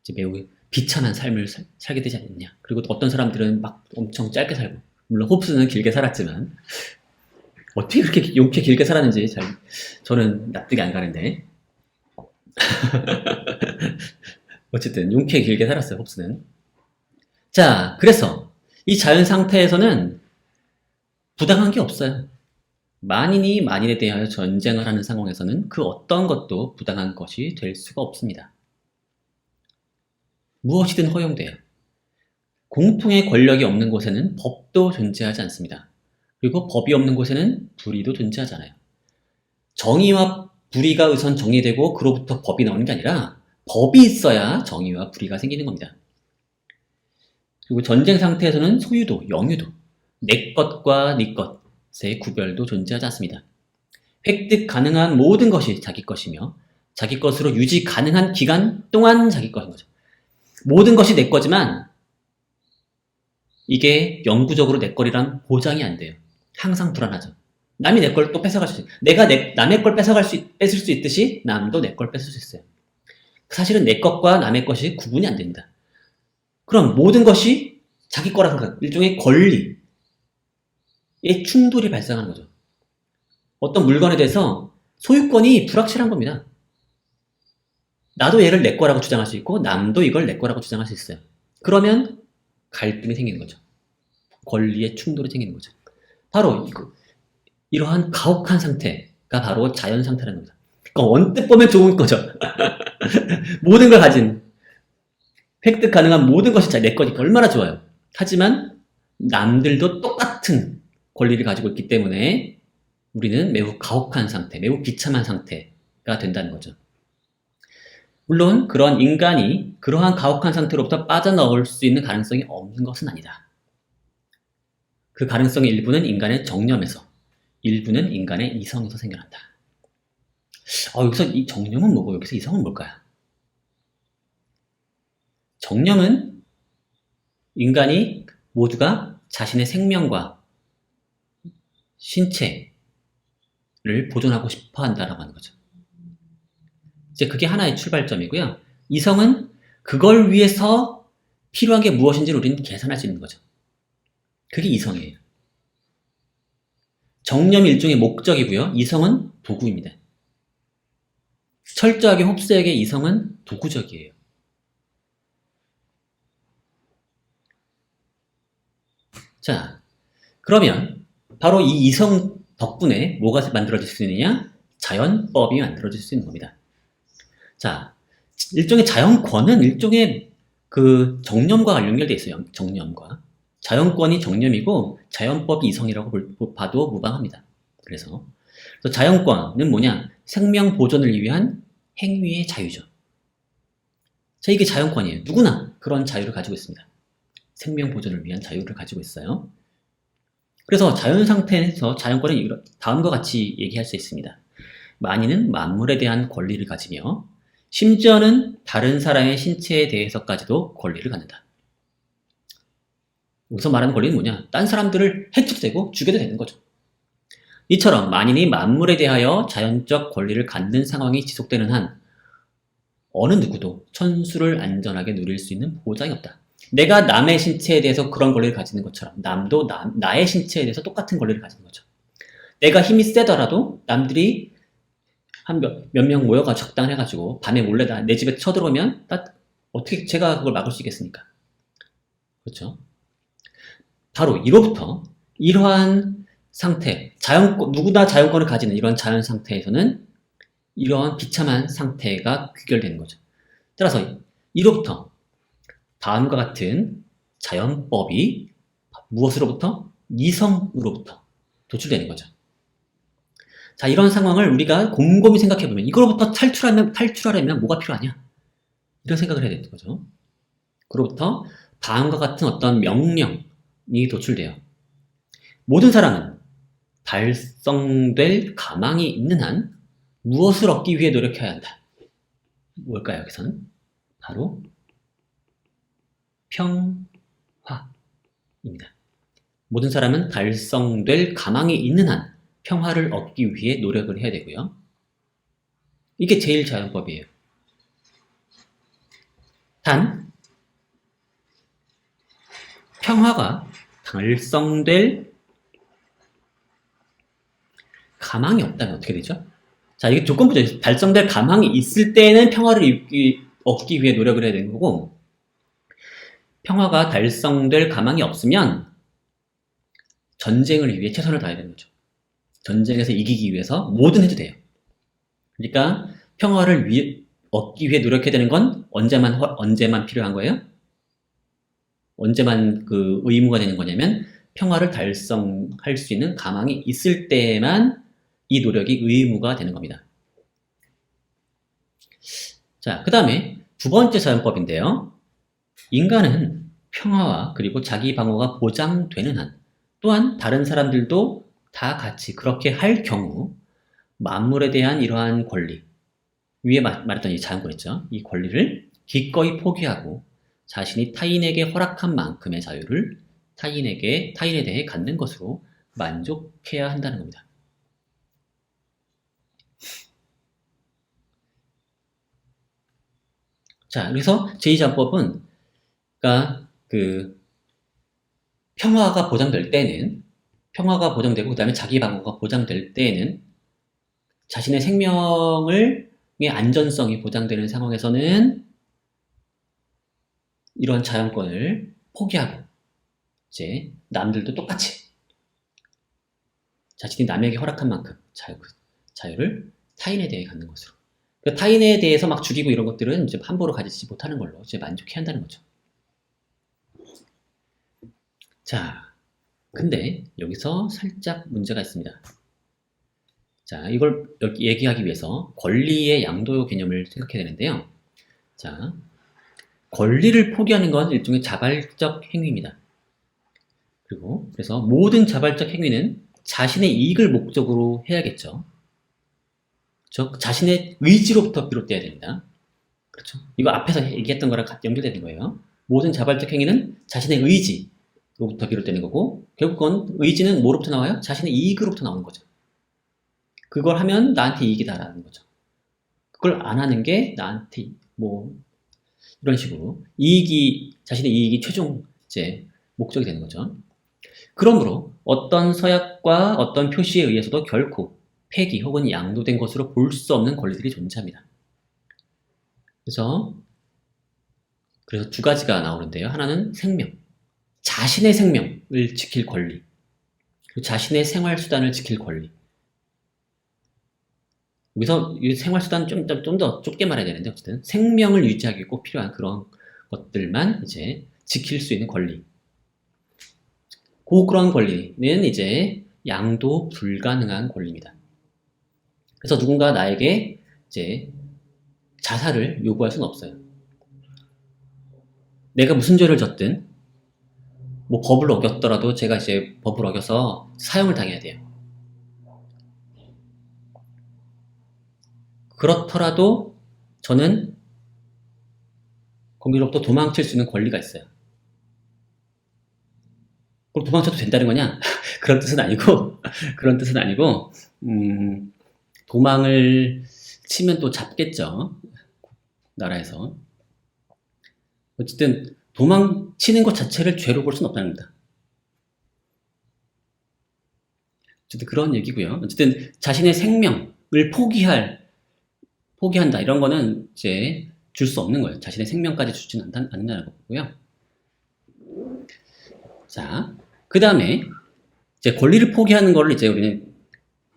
이제 매우 비참한 삶을 살게 되지 않느냐. 그리고 또 어떤 사람들은 막 엄청 짧게 살고 물론 홉스는 길게 살았지만 어떻게 그렇게 용케 길게 살았는지 저는 납득이 안 가는데 어쨌든 용케 길게 살았어요, 홉스는. 자, 그래서 이 자연 상태에서는 부당한 게 없어요. 만인에 대하여 전쟁을 하는 상황에서는 그 어떤 것도 부당한 것이 될 수가 없습니다. 무엇이든 허용돼요. 공통의 권력이 없는 곳에는 법도 존재하지 않습니다. 그리고 법이 없는 곳에는 불의도 존재하잖아요. 정의와 불의가 우선 정의되고 그로부터 법이 나오는 게 아니라 법이 있어야 정의와 불의가 생기는 겁니다. 그리고 전쟁 상태에서는 소유도, 영유도, 내 것과 네 것의 구별도 존재하지 않습니다. 획득 가능한 모든 것이 자기 것이며 자기 것으로 유지 가능한 기간 동안 자기 것인 거죠. 모든 것이 내 거지만 이게 영구적으로 내 거리란 보장이 안 돼요. 항상 불안하죠. 남이 내 걸 또 뺏어갈 수 있어요. 내가 남의 걸 뺏을 수 있듯이 남도 내 걸 뺏을 수 있어요. 사실은 내 것과 남의 것이 구분이 안 됩니다. 그럼 모든 것이 자기 거라서 그런가? 일종의 권리의 충돌이 발생하는 거죠. 어떤 물건에 대해서 소유권이 불확실한 겁니다. 나도 얘를 내 거라고 주장할 수 있고 남도 이걸 내 거라고 주장할 수 있어요. 그러면 갈등이 생기는 거죠. 권리의 충돌이 생기는 거죠. 바로 이러한 가혹한 상태가 바로 자연 상태라는 거죠. 그러니까 언뜻 보면 좋은 거죠. 모든 걸 가진 획득 가능한 모든 것이 내 거니까 얼마나 좋아요. 하지만 남들도 똑같은 권리를 가지고 있기 때문에 우리는 매우 가혹한 상태, 매우 비참한 상태가 된다는 거죠. 물론 그런 인간이 그러한 가혹한 상태로부터 빠져나올 수 있는 가능성이 없는 것은 아니다. 그 가능성의 일부는 인간의 정념에서, 일부는 인간의 이성에서 생겨난다. 여기서 이 정념은 뭐고 여기서 이성은 뭘까요? 정념은 인간이 모두가 자신의 생명과 신체를 보존하고 싶어 한다라고 하는 거죠. 이제 그게 하나의 출발점이고요. 이성은 그걸 위해서 필요한 게 무엇인지를 우리는 계산할 수 있는 거죠. 그게 이성이에요. 정념이 일종의 목적이고요. 이성은 도구입니다. 철저하게 홉스에게 이성은 도구적이에요. 자, 그러면 바로 이 이성 덕분에 뭐가 만들어질 수 있느냐? 자연법이 만들어질 수 있는 겁니다. 자, 일종의 자연권은 일종의 그 정념과 연결돼 있어요. 정념과. 자연권이 정념이고 자연법이 이성이라고 봐도 무방합니다. 그래서 자연권은 뭐냐? 생명 보존을 위한 행위의 자유죠. 자, 이게 자연권이에요. 누구나 그런 자유를 가지고 있습니다. 생명 보존을 위한 자유를 가지고 있어요. 그래서 자연 상태에서 자연권은 다음과 같이 얘기할 수 있습니다. 만인은 만물에 대한 권리를 가지며 심지어는 다른 사람의 신체에 대해서까지도 권리를 갖는다. 여기서 말하는 권리는 뭐냐? 딴 사람들을 해쳐도 되고 죽여도 되는 거죠. 이처럼 만인이 만물에 대하여 자연적 권리를 갖는 상황이 지속되는 한 어느 누구도 천수를 안전하게 누릴 수 있는 보장이 없다. 내가 남의 신체에 대해서 그런 권리를 가지는 것처럼 남도 나의 신체에 대해서 똑같은 권리를 가지는 거죠. 내가 힘이 세더라도 남들이 한 몇 명 모여가지고 적당해가지고 밤에 몰래 내 집에 쳐들어오면 어떻게 제가 그걸 막을 수 있겠습니까? 그렇죠? 바로 이로부터 이러한 상태, 누구나 자연권을 가지는 이런 자연 상태에서는 이러한 비참한 상태가 귀결되는 거죠. 따라서 이로부터 다음과 같은 자연법이 무엇으로부터? 이성으로부터 도출되는 거죠. 자, 이런 상황을 우리가 곰곰이 생각해보면 이거로부터 탈출하려면 뭐가 필요하냐? 이런 생각을 해야 되는 거죠. 그로부터 다음과 같은 어떤 명령이 도출돼요. 모든 사람은 달성될 가망이 있는 한 무엇을 얻기 위해 노력해야 한다. 뭘까요, 여기서는? 바로 평화입니다. 모든 사람은 달성될 가망이 있는 한 평화를 얻기 위해 노력을 해야 되고요. 이게 제일 자연법이에요. 단, 평화가 달성될 가망이 없다면 어떻게 되죠? 자, 이게 조건부죠. 달성될 가망이 있을 때는 평화를 얻기 위해 노력을 해야 되는 거고, 평화가 달성될 가망이 없으면 전쟁을 위해 최선을 다해야 되는 거죠. 전쟁에서 이기기 위해서 뭐든 해도 돼요. 그러니까 평화를 얻기 위해 노력해야 되는 건 언제만 필요한 거예요? 언제만 그 의무가 되는 거냐면 평화를 달성할 수 있는 가망이 있을 때만 이 노력이 의무가 되는 겁니다. 자, 그 다음에 두 번째 자연법인데요. 인간은 평화와 그리고 자기 방어가 보장되는 한 또한 다른 사람들도 다 같이 그렇게 할 경우 만물에 대한 이러한 권리, 위에 말했던 이 자연권 있죠. 이 권리를 기꺼이 포기하고 자신이 타인에게 허락한 만큼의 자유를 타인에 대해 갖는 것으로 만족해야 한다는 겁니다. 자, 그래서 제2자법은 그러니까 평화가 보장될 때는 평화가 보장되고 그 다음에 자기 방어가 보장될 때에는 자신의 생명의 안전성이 보장되는 상황에서는 이런 자연권을 포기하고 이제 남들도 똑같이 자신이 남에게 허락한 만큼 자유를 타인에 대해 갖는 것으로. 그러니까 타인에 대해서 막 죽이고 이런 것들은 이제 함부로 가지지 못하는 걸로 이제 만족해야 한다는 거죠. 자, 근데 여기서 살짝 문제가 있습니다. 자, 이걸 얘기하기 위해서 권리의 양도 개념을 생각해야 되는데요. 자, 권리를 포기하는 건 일종의 자발적 행위입니다. 그래서 모든 자발적 행위는 자신의 이익을 목적으로 해야겠죠. 그렇죠? 자신의 의지로부터 비롯돼야 됩니다. 그렇죠? 이거 앞에서 얘기했던 거랑 연결되는 거예요. 모든 자발적 행위는 자신의 의지로부터 비롯되는 거고 결국 그건 의지는 뭐로부터 나와요? 자신의 이익으로부터 나오는 거죠. 그걸 하면 나한테 이익이다라는 거죠. 그걸 안 하는 게 나한테 이런 식으로 자신의 이익이 최종 이제 목적이 되는 거죠. 그러므로 어떤 서약과 어떤 표시에 의해서도 결코 폐기 혹은 양도된 것으로 볼 수 없는 권리들이 존재합니다. 그래서 두 가지가 나오는데요. 하나는 생명, 자신의 생명을 지킬 권리, 그리고 자신의 생활수단을 지킬 권리. 여기서 이 생활수단 좀 더 좁게 말해야 되는데 어쨌든 생명을 유지하기 꼭 필요한 그런 것들만 이제 지킬 수 있는 권리. 그런 권리는 이제 양도 불가능한 권리입니다. 그래서 누군가 나에게 이제 자살을 요구할 수는 없어요. 내가 무슨 죄를 졌든 뭐 법을 어겼더라도 제가 이제 법을 어겨서 사형을 당해야 돼요. 그렇더라도 저는 거기로부터 도망칠 수 있는 권리가 있어요. 그럼 도망쳐도 된다는 거냐? 그런 뜻은 아니고, 그런 뜻은 아니고, 도망을 치면 또 잡겠죠. 나라에서. 어쨌든, 도망치는 것 자체를 죄로 볼 수는 없다는 겁니다. 어쨌든 그런 얘기고요. 어쨌든 자신의 생명을 포기한다. 이런 거는 이제 줄 수 없는 거예요. 자신의 생명까지 주지는 않는다는 거고요. 자, 그 다음에 이제 권리를 포기하는 거를 이제 우리는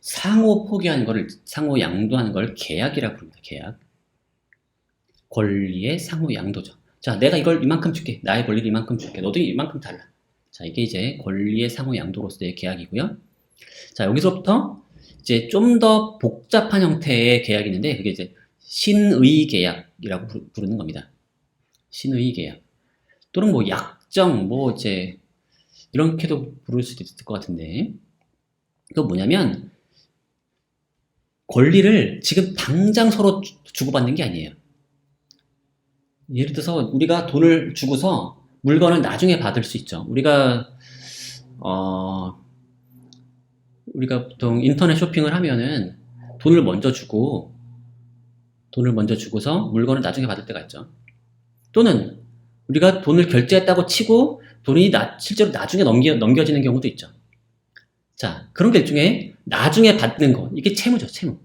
상호 포기하는 거를, 상호 양도하는 걸 계약이라고 부릅니다. 계약. 권리의 상호 양도죠. 자, 내가 이걸 이만큼 줄게. 나의 권리를 이만큼 줄게. 너도 이만큼 달라. 자, 이게 이제 권리의 상호 양도로서의 계약이고요. 자, 여기서부터 이제 좀 더 복잡한 형태의 계약이 있는데, 그게 이제 신의 계약이라고 부르는 겁니다. 신의 계약. 또는 뭐 약정, 뭐 이제 이렇게도 부를 수도 있을 것 같은데, 그거 뭐냐면 권리를 지금 당장 서로 주고받는 게 아니에요. 예를 들어서 우리가 돈을 주고서 물건을 나중에 받을 수 있죠. 우리가 보통 인터넷 쇼핑을 하면은 돈을 먼저 주고서 물건을 나중에 받을 때가 있죠. 또는 우리가 돈을 결제했다고 치고 돈이 실제로 나중에 넘겨지는 경우도 있죠. 자, 그런 게 일종의 나중에 받는 거. 이게 채무죠, 채무.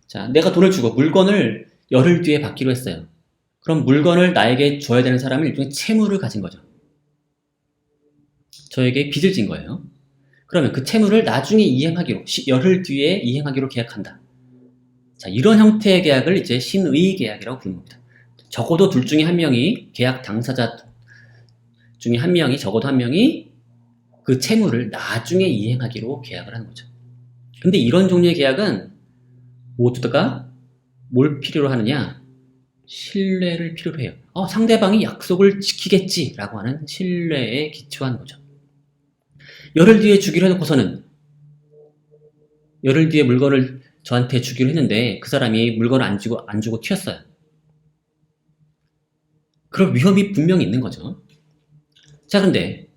자, 내가 돈을 주고 물건을 열흘 뒤에 받기로 했어요. 그럼 물건을 나에게 줘야 되는 사람은 일종의 채무를 가진 거죠. 저에게 빚을 진 거예요. 그러면 그 채무를 나중에 이행하기로, 열흘 뒤에 이행하기로 계약한다. 자, 이런 형태의 계약을 이제 신의 계약이라고 부르는 겁니다. 적어도 둘 중에 한 명이, 계약 당사자 중에 한 명이, 적어도 한 명이 그 채무를 나중에 이행하기로 계약을 하는 거죠. 근데 이런 종류의 계약은 모두가 뭘 필요로 하느냐? 신뢰를 필요로 해요. 상대방이 약속을 지키겠지라고 하는 신뢰에 기초한 거죠. 열흘 뒤에 주기로 해놓고서는 열흘 뒤에 물건을 저한테 주기로 했는데 그 사람이 물건을 안 주고 튀었어요. 그럴 위험이 분명히 있는 거죠. 자, 그런데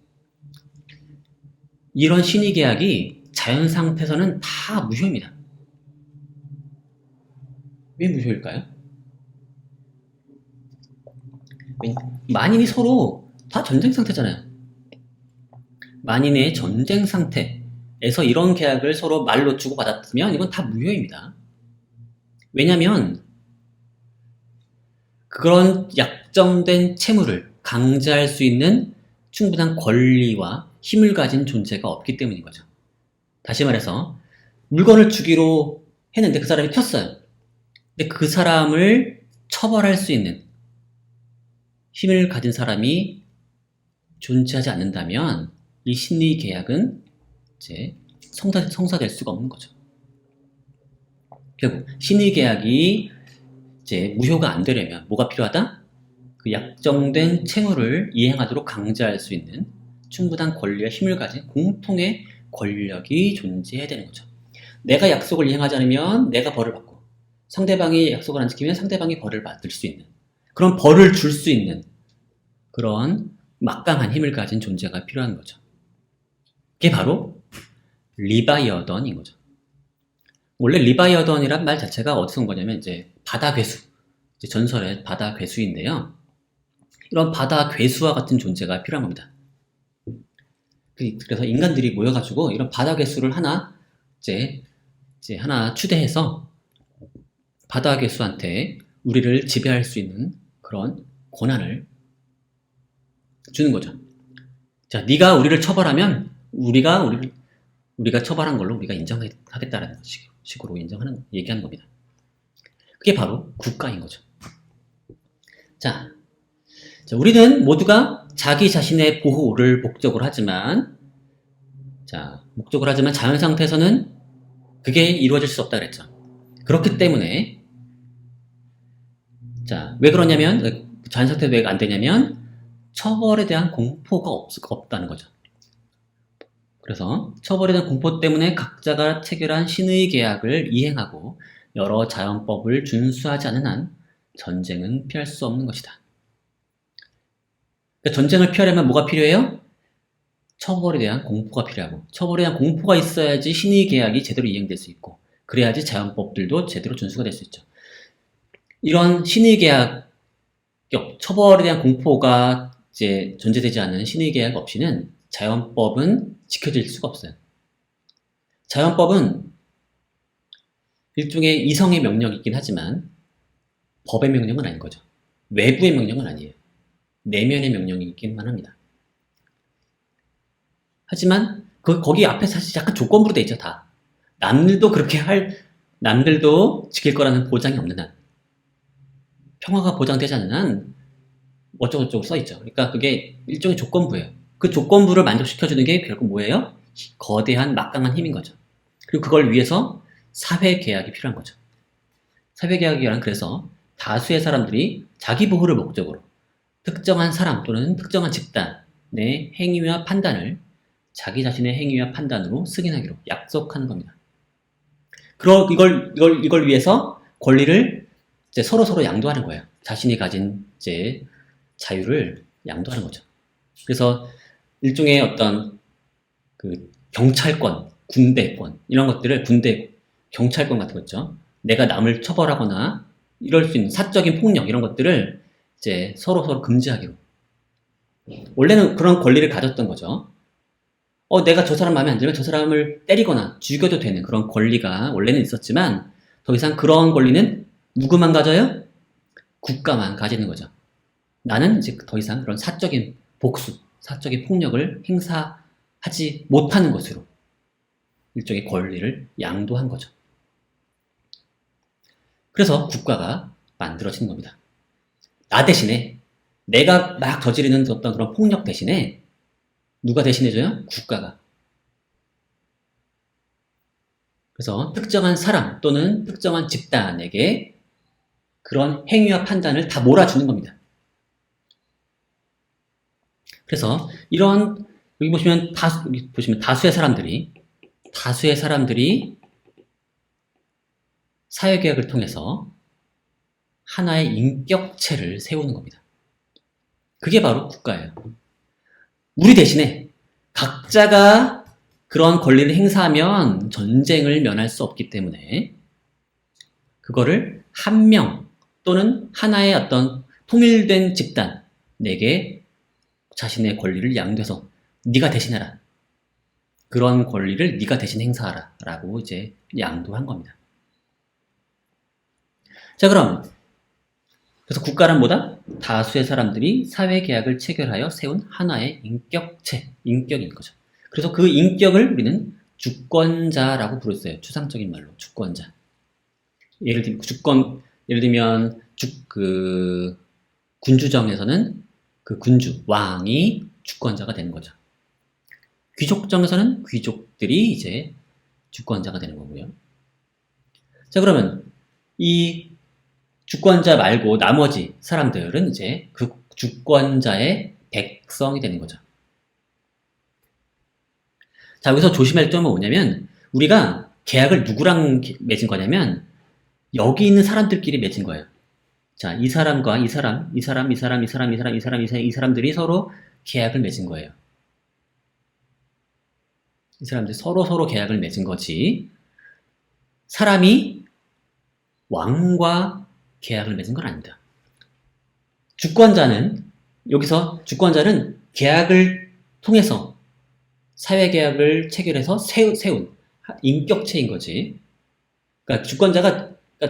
이런 신의 계약이 자연 상태에서는 다 무효입니다. 왜 무효일까요? 만인이 서로 다 전쟁 상태잖아요. 만인의 전쟁 상태에서 이런 계약을 서로 말로 주고받았으면 이건 다 무효입니다. 왜냐하면 그런 약정된 채무를 강제할 수 있는 충분한 권리와 힘을 가진 존재가 없기 때문인 거죠. 다시 말해서 물건을 주기로 했는데 그 사람이 튀었어요. 근데 그 사람을 처벌할 수 있는 힘을 가진 사람이 존재하지 않는다면 이 신의 계약은 이제 성사될 수가 없는 거죠. 결국 신의 계약이 이제 무효가 안 되려면 뭐가 필요하다? 그 약정된 채무를 이행하도록 강제할 수 있는 충분한 권리와 힘을 가진 공통의 권력이 존재해야 되는 거죠. 내가 약속을 이행하지 않으면 내가 벌을 받고, 상대방이 약속을 안 지키면 상대방이 벌을 받을 수 있는, 그런 벌을 줄 수 있는 그런 막강한 힘을 가진 존재가 필요한 거죠. 그게 바로 리바이어던인 거죠. 원래 리바이어던이란 말 자체가 어디서 온 거냐면 이제 바다 괴수, 이제 전설의 바다 괴수인데요. 이런 바다 괴수와 같은 존재가 필요한 겁니다. 그래서 인간들이 모여가지고 이런 바다 괴수를 하나 하나 추대해서 바다 괴수한테 우리를 지배할 수 있는 그런 권한을 주는 거죠. 자, 네가 우리를 처벌하면 우리가 처벌한 걸로 우리가 인정하겠다라는 식으로 얘기하는 겁니다. 그게 바로 국가인 거죠. 자, 자, 우리는 모두가 자기 자신의 보호를 목적으로 하지만, 자, 목적으로 하지만 자연 상태에서는 그게 이루어질 수 없다 그랬죠. 그렇기 때문에, 자, 왜 그러냐면, 자연 상태도 왜 안 되냐면, 처벌에 대한 공포가 없다는 거죠. 그래서 처벌에 대한 공포 때문에 각자가 체결한 신의 계약을 이행하고 여러 자연법을 준수하지 않은 한 전쟁은 피할 수 없는 것이다. 그러니까 전쟁을 피하려면 뭐가 필요해요? 처벌에 대한 공포가 필요하고, 처벌에 대한 공포가 있어야지 신의 계약이 제대로 이행될 수 있고, 그래야지 자연법들도 제대로 준수가 될 수 있죠. 이런 신의 계약, 처벌에 대한 공포가 이제 존재되지 않은 신의 계약 없이는 자연법은 지켜질 수가 없어요. 자연법은 일종의 이성의 명령이긴 하지만 법의 명령은 아닌 거죠. 외부의 명령은 아니에요. 내면의 명령이기만 합니다. 하지만 거기 앞에 사실 약간 조건부로 돼 있죠, 다. 남들도 지킬 거라는 보장이 없는 한, 평화가 보장되지 않는 한 어쩌고저쩌고 써 있죠. 그러니까 그게 일종의 조건부예요. 그 조건부를 만족시켜주는 게 결국 뭐예요? 거대한 막강한 힘인 거죠. 그리고 그걸 위해서 사회계약이 필요한 거죠. 사회계약이란 그래서 다수의 사람들이 자기 보호를 목적으로 특정한 사람 또는 특정한 집단의 행위와 판단을 자기 자신의 행위와 판단으로 승인하기로 약속하는 겁니다. 이걸 위해서 권리를 이제 서로 양도하는 거예요. 자신이 가진 이제 자유를 양도하는 거죠. 그래서 일종의 어떤 그 경찰권, 군대권 이런 것들을 경찰권 같은 거 있죠. 내가 남을 처벌하거나 이럴 수 있는 사적인 폭력 이런 것들을 이제 서로 금지하기로. 원래는 그런 권리를 가졌던 거죠. 내가 저 사람 마음에 안 들면 저 사람을 때리거나 죽여도 되는 그런 권리가 원래는 있었지만 더 이상 그런 권리는 누구만 가져요? 국가만 가지는 거죠. 나는 이제 더 이상 그런 사적인 복수, 사적인 폭력을 행사하지 못하는 것으로 일종의 권리를 양도한 거죠. 그래서 국가가 만들어진 겁니다. 나 대신에 내가 막 저지르는 어떤 그런 폭력 대신에 누가 대신해줘요? 국가가. 그래서 특정한 사람 또는 특정한 집단에게 그런 행위와 판단을 다 몰아주는 겁니다. 그래서 여기 보시면 다수의 사람들이 사회계약을 통해서 하나의 인격체를 세우는 겁니다. 그게 바로 국가예요. 우리 대신에 각자가 그런 권리를 행사하면 전쟁을 면할 수 없기 때문에 그거를 한 명 또는 하나의 어떤 통일된 집단에게 자신의 권리를 양도해서 네가 대신해라. 그런 권리를 네가 대신 행사하라 라고 이제 양도한 겁니다. 자, 그래서 국가란 뭐다? 다수의 사람들이 사회계약을 체결하여 세운 하나의 인격인 거죠. 그래서 그 인격을 우리는 주권자라고 부르어요. 추상적인 말로 주권자. 예를 들면 군주정에서는 그 군주, 왕이 주권자가 되는 거죠. 귀족정에서는 귀족들이 이제 주권자가 되는 거고요. 자, 그러면 이 주권자 말고 나머지 사람들은 이제 그 주권자의 백성이 되는 거죠. 자, 여기서 조심할 점은 뭐냐면 우리가 계약을 누구랑 맺은 거냐면 여기 있는 사람들끼리 맺은 거예요. 자, 이 사람과 이 사람들이 서로 계약을 맺은 거예요. 이 사람들이 서로 계약을 맺은 거지. 사람이 왕과 계약을 맺은 건 아닙니다. 여기서 주권자는 계약을 통해서 사회계약을 체결해서 세운 인격체인 거지. 그러니까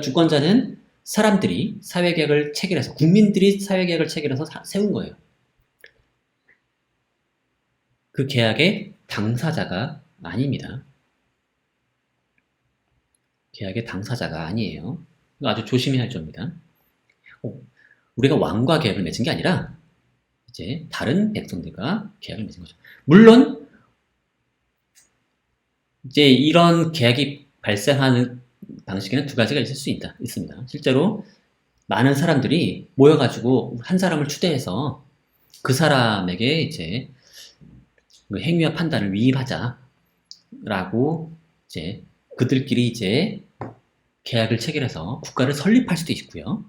주권자는 사람들이 사회계약을 체결해서, 국민들이 사회계약을 체결해서 세운 거예요. 그 계약의 당사자가 아닙니다. 계약의 당사자가 아니에요. 이거 아주 조심해야 할 점입니다. 우리가 왕과 계약을 맺은 게 아니라 이제 다른 백성들과 계약을 맺은 거죠. 물론 이제 이런 계약이 발생하는 방식에는 두 가지가 있을 수 있습니다. 실제로 많은 사람들이 모여가지고 한 사람을 추대해서 그 사람에게 이제 그 행위와 판단을 위임하자라고 이제 그들끼리 이제 계약을 체결해서 국가를 설립할 수도 있고요.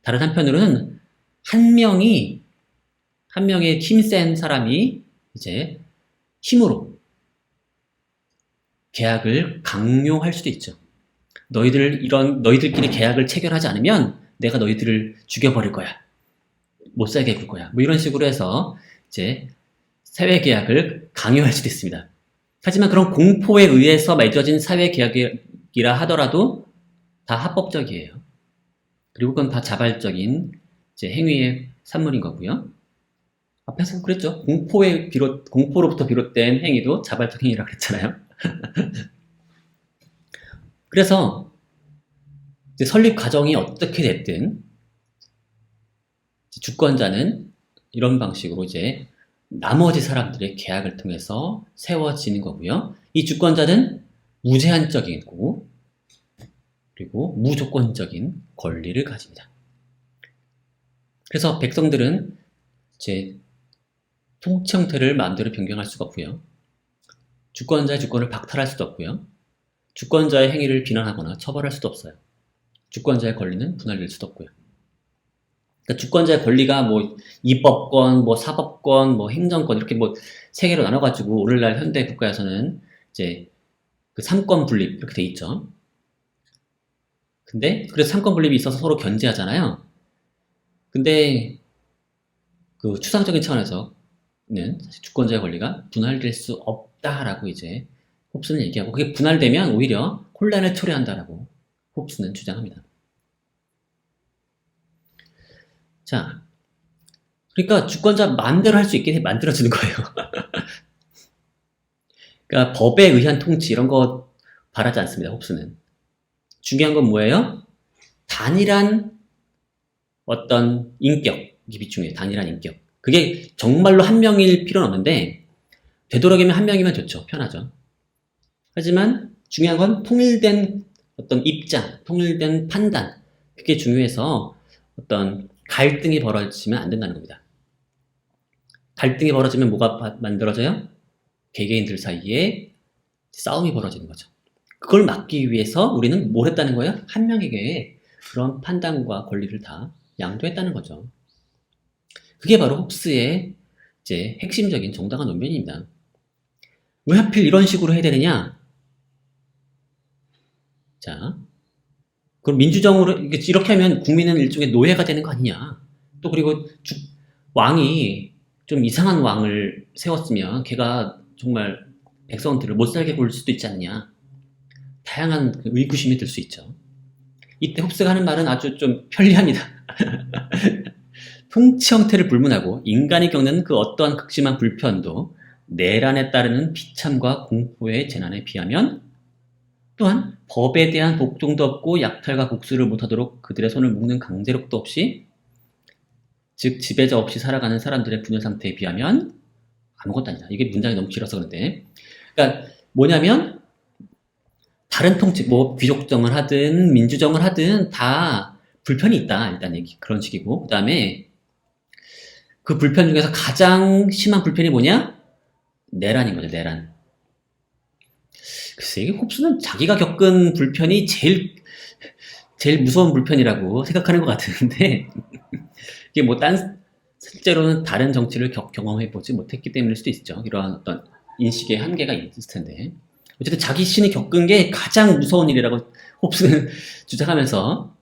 다른 한편으로는 한 명의 힘센 사람이 이제 힘으로 계약을 강요할 수도 있죠. 너희들끼리 계약을 체결하지 않으면 내가 너희들을 죽여버릴 거야. 못 살게 굴 거야. 뭐 이런 식으로 해서 이제 사회 계약을 강요할 수도 있습니다. 하지만 그런 공포에 의해서 맺어진 사회 계약이라 하더라도 다 합법적이에요. 그리고 그건 다 자발적인 이제 행위의 산물인 거고요. 앞에서 그랬죠. 공포로부터 비롯된 행위도 자발적 행위라고 그랬잖아요. 그래서 이제 설립 과정이 어떻게 됐든 주권자는 이런 방식으로 이제 나머지 사람들의 계약을 통해서 세워지는 거고요. 이 주권자는 무제한적이고 그리고 무조건적인 권리를 가집니다. 그래서 백성들은 이제 통치 형태를 마음대로 변경할 수가 없고요. 주권자의 주권을 박탈할 수도 없고요. 주권자의 행위를 비난하거나 처벌할 수도 없어요. 주권자의 권리는 분할될 수도 없고요. 그러니까 주권자의 권리가 뭐 입법권, 뭐 사법권, 뭐 행정권 이렇게 뭐 세 개로 나눠가지고 오늘날 현대 국가에서는 이제 그 삼권 분립 이렇게 돼 있죠. 근데 그래서 삼권 분립이 있어서 서로 견제하잖아요. 근데 그 추상적인 차원에서는 사실 주권자의 권리가 분할될 수 없다라고 이제 홉스는 얘기하고 그게 분할되면 오히려 혼란을 초래한다라고 홉스는 주장합니다. 자, 그러니까 주권자 마음대로 할 수 있게 만들어주는 거예요. 그러니까 법에 의한 통치 이런 거 바라지 않습니다. 홉스는. 중요한 건 뭐예요? 단일한 어떤 인격이 비중이에요. 단일한 인격. 그게 정말로 한 명일 필요는 없는데 되도록이면 한 명이면 좋죠. 편하죠. 하지만 중요한 건 통일된 어떤 입장, 통일된 판단 그게 중요해서 어떤 갈등이 벌어지면 안 된다는 겁니다. 갈등이 벌어지면 뭐가 만들어져요? 개개인들 사이에 싸움이 벌어지는 거죠. 그걸 막기 위해서 우리는 뭘 했다는 거예요? 한 명에게 그런 판단과 권리를 다 양도했다는 거죠. 그게 바로 홉스의 이제 핵심적인 정당한 논변입니다. 왜 하필 이런 식으로 해야 되느냐? 자, 그럼 민주정으로 이렇게 하면 국민은 일종의 노예가 되는 거 아니냐? 또 그리고 왕이 좀 이상한 왕을 세웠으면 걔가 정말 백성들을 못 살게 굴 수도 있지 않느냐? 다양한 의구심이 들 수 있죠. 이때 홉스가 하는 말은 아주 좀 편리합니다. 통치 형태를 불문하고 인간이 겪는 그 어떠한 극심한 불편도 내란에 따르는 비참과 공포의 재난에 비하면 또한 법에 대한 복종도 없고 약탈과 복수를 못하도록 그들의 손을 묶는 강제력도 없이 즉 지배자 없이 살아가는 사람들의 분열 상태에 비하면 아무것도 아니다. 이게 문장이 너무 길어서 그런데 그러니까 뭐냐면 다른 통치 뭐 귀족정을 하든 민주정을 하든 다 불편이 있다. 일단 그런 식이고 그 다음에 그 불편 중에서 가장 심한 불편이 뭐냐? 내란인 거죠. 내란. 글쎄, 이게 홉스는 자기가 겪은 불편이 제일 무서운 불편이라고 생각하는 것 같은데, 이게 뭐 실제로는 다른 정치를 경험해보지 못했기 때문일 수도 있죠. 이러한 어떤 인식의 한계가 있을 텐데. 어쨌든 자기 신이 겪은 게 가장 무서운 일이라고 홉스는 주장하면서,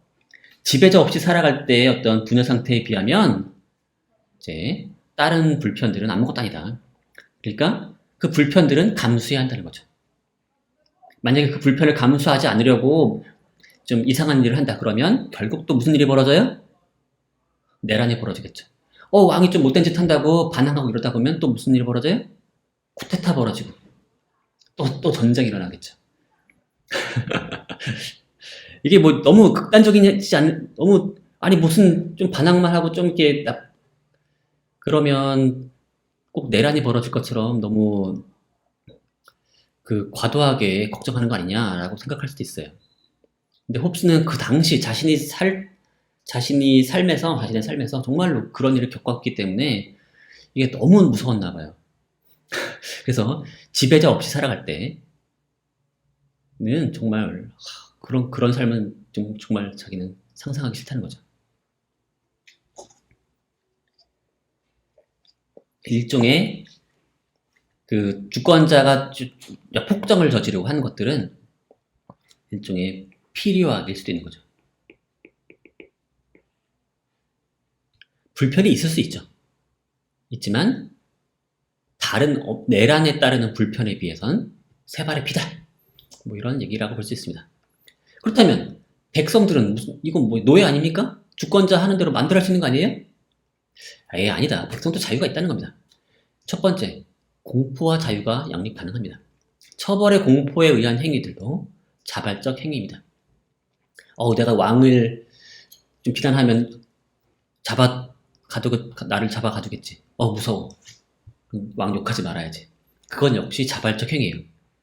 지배자 없이 살아갈 때의 어떤 분열 상태에 비하면, 이제, 다른 불편들은 아무것도 아니다. 그러니까, 그 불편들은 감수해야 한다는 거죠. 만약에 그 불편을 감수하지 않으려고 좀 이상한 일을 한다 그러면 결국 또 무슨 일이 벌어져요? 내란이 벌어지겠죠. 왕이 좀 못된 짓 한다고 반항하고 이러다 보면 또 무슨 일이 벌어져요? 쿠데타 벌어지고 또 전쟁이 일어나겠죠. 이게 뭐 너무 극단적이지 않 너무 아니 무슨 좀 반항만 하고 좀 이렇게 그러면 꼭 내란이 벌어질 것처럼 너무 과도하게 걱정하는 거 아니냐라고 생각할 수도 있어요. 근데 홉스는 그 당시 자신의 삶에서 정말로 그런 일을 겪었기 때문에 이게 너무 무서웠나 봐요. 그래서 지배자 없이 살아갈 때는 정말 그런 삶은 정말 자기는 상상하기 싫다는 거죠. 일종의 주권자가 폭정을 저지르고 하는 것들은 일종의 필요악일 수도 있는 거죠. 불편이 있을 수 있죠. 있지만 다른 내란에 따르는 불편에 비해선 세 발의 피다. 뭐 이런 얘기라고 볼 수 있습니다. 그렇다면 백성들은 이건 뭐 노예 아닙니까? 주권자 하는 대로 만들어 할 수 있는 거 아니에요? 아니다. 백성도 자유가 있다는 겁니다. 첫 번째, 공포와 자유가 양립 가능합니다. 처벌의 공포에 의한 행위들도 자발적 행위입니다. 내가 왕을 좀 비난하면 나를 잡아 가두겠지. 무서워. 왕 욕하지 말아야지. 그건 역시 자발적 행위예요.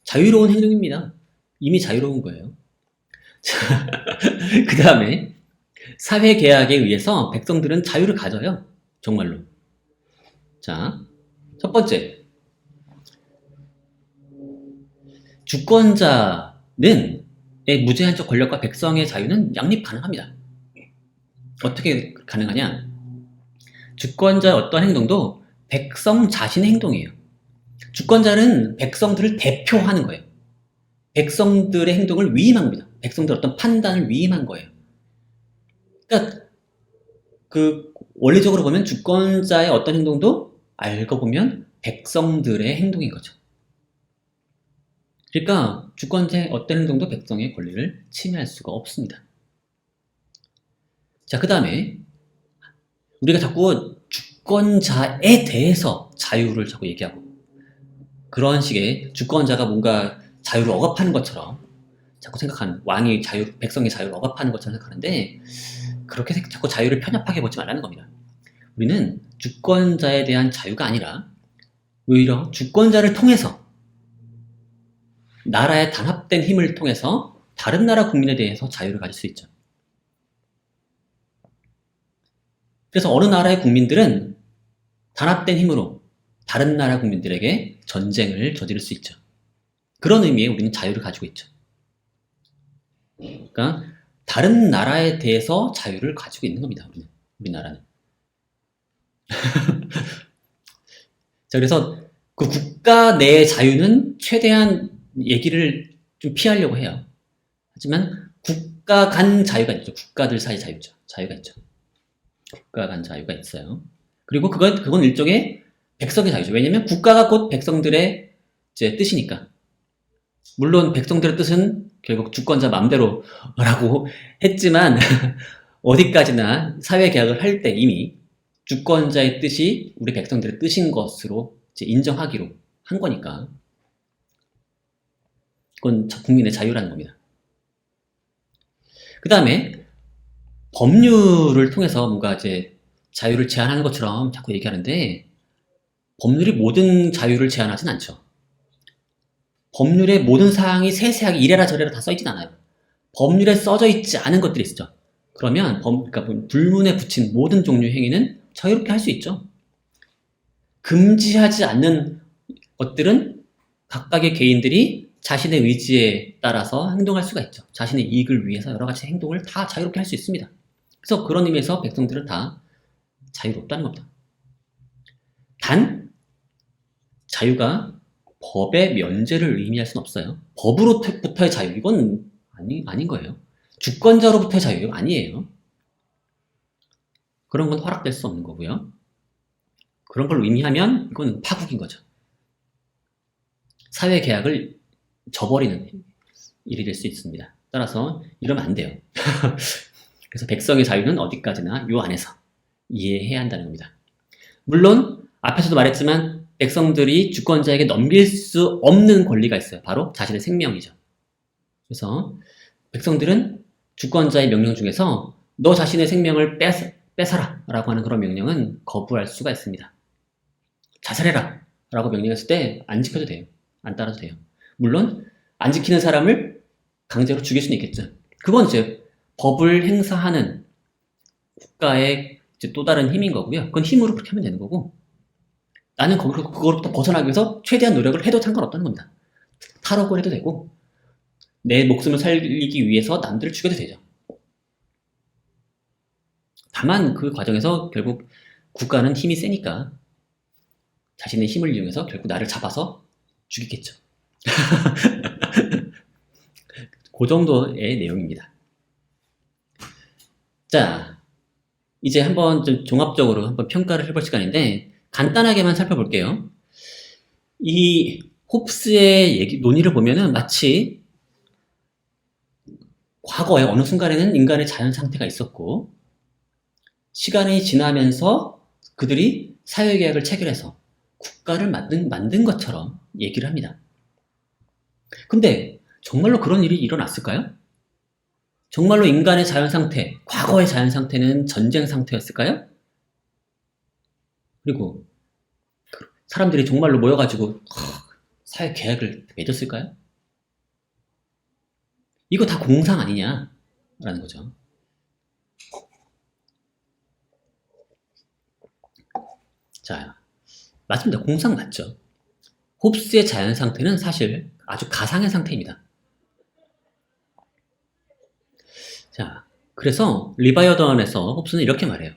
자유로운 행동입니다. 이미 자유로운 거예요. 그 다음에 사회계약에 의해서 백성들은 자유를 가져요. 정말로. 자, 첫 번째. 주권자는 무제한적 권력과 백성의 자유는 양립 가능합니다. 어떻게 가능하냐? 주권자의 어떤 행동도 백성 자신의 행동이에요. 주권자는 백성들을 대표하는 거예요. 백성들의 행동을 위임합니다. 백성들 어떤 판단을 위임한 거예요. 그러니까 원리적으로 보면 주권자의 어떤 행동도 알고 보면 백성들의 행동인 거죠. 그러니까 주권자의 어떤 행동도 백성의 권리를 침해할 수가 없습니다. 자, 그 다음에 우리가 자꾸 주권자에 대해서 자유를 자꾸 얘기하고 그런 식의 주권자가 뭔가 자유를 억압하는 것처럼 자꾸 생각하는 왕이 백성의 자유를 억압하는 것처럼 생각하는데 그렇게 자꾸 자유를 편협하게 보지 말라는 겁니다. 우리는 주권자에 대한 자유가 아니라 오히려 주권자를 통해서 나라의 단합된 힘을 통해서 다른 나라 국민에 대해서 자유를 가질 수 있죠. 그래서 어느 나라의 국민들은 단합된 힘으로 다른 나라 국민들에게 전쟁을 저지를 수 있죠. 그런 의미에 우리는 자유를 가지고 있죠. 그러니까 다른 나라에 대해서 자유를 가지고 있는 겁니다. 우리나라는. 자, 그래서 국가 내의 자유는 최대한 얘기를 좀 피하려고 해요. 하지만 국가 간 자유가 있죠. 국가들 사이 자유가 있죠. 국가 간 자유가 있어요. 그리고 그건 일종의 백성의 자유죠. 왜냐면 국가가 곧 백성들의 뜻이니까. 물론 백성들의 뜻은 결국 주권자 마음대로라고 했지만 어디까지나 사회계약을 할 때 이미 주권자의 뜻이 우리 백성들의 뜻인 것으로 인정하기로 한 거니까 그건 국민의 자유라는 겁니다. 그 다음에 법률을 통해서 뭔가 자유를 제한하는 것처럼 자꾸 얘기하는데 법률이 모든 자유를 제한하진 않죠. 법률의 모든 사항이 세세하게 이래라 저래라 다 써있진 않아요. 법률에 써져 있지 않은 것들이 있죠. 그러면 그러니까 불문에 붙인 모든 종류의 행위는 자유롭게 할 수 있죠. 금지하지 않는 것들은 각각의 개인들이 자신의 의지에 따라서 행동할 수가 있죠. 자신의 이익을 위해서 여러 가지 행동을 다 자유롭게 할 수 있습니다. 그래서 그런 의미에서 백성들은 다 자유롭다는 겁니다. 단 자유가 법의 면제를 의미할 수는 없어요. 법으로부터의 자유, 이건 아닌 거예요. 주권자로부터의 자유, 이건 아니에요. 그런 건 허락될 수 없는 거고요. 그런 걸 의미하면 이건 파국인 거죠. 사회계약을 저버리는 일이 될 수 있습니다. 따라서 이러면 안 돼요. 그래서 백성의 자유는 어디까지나 요 안에서 이해해야 한다는 겁니다. 물론 앞에서도 말했지만 백성들이 주권자에게 넘길 수 없는 권리가 있어요. 바로 자신의 생명이죠. 그래서 백성들은 주권자의 명령 중에서 너 자신의 생명을 뺏어라 라고 하는 그런 명령은 거부할 수가 있습니다. 자살해라 라고 명령했을 때 안 지켜도 돼요. 안 따라도 돼요. 물론 안 지키는 사람을 강제로 죽일 수는 있겠죠. 그건 이제 법을 행사하는 국가의 이제 또 다른 힘인 거고요. 그건 힘으로 그렇게 하면 되는 거고, 나는 그거로부터 벗어나기 위해서 최대한 노력을 해도 상관없다는 겁니다. 탈옥을 해도 되고, 내 목숨을 살리기 위해서 남들을 죽여도 되죠. 다만 그 과정에서 결국 국가는 힘이 세니까 자신의 힘을 이용해서 결국 나를 잡아서 죽이겠죠. 그 정도의 내용입니다. 자, 이제 한번 좀 종합적으로 한번 평가를 해볼 시간인데, 간단하게만 살펴볼게요. 이 홉스의 논의를 보면은 마치 과거에 어느 순간에는 인간의 자연 상태가 있었고, 시간이 지나면서 그들이 사회계약을 체결해서 국가를 만든 것처럼 얘기를 합니다. 근데 정말로 그런 일이 일어났을까요? 정말로 인간의 자연 상태, 과거의 자연 상태는 전쟁 상태였을까요? 그리고 사람들이 정말로 모여가지고 사회 계약을 맺었을까요? 이거 다 공상 아니냐라는 거죠. 자, 맞습니다. 공상 맞죠. 홉스의 자연 상태는 사실 아주 가상의 상태입니다. 자, 그래서 리바이어던에서 홉스는 이렇게 말해요.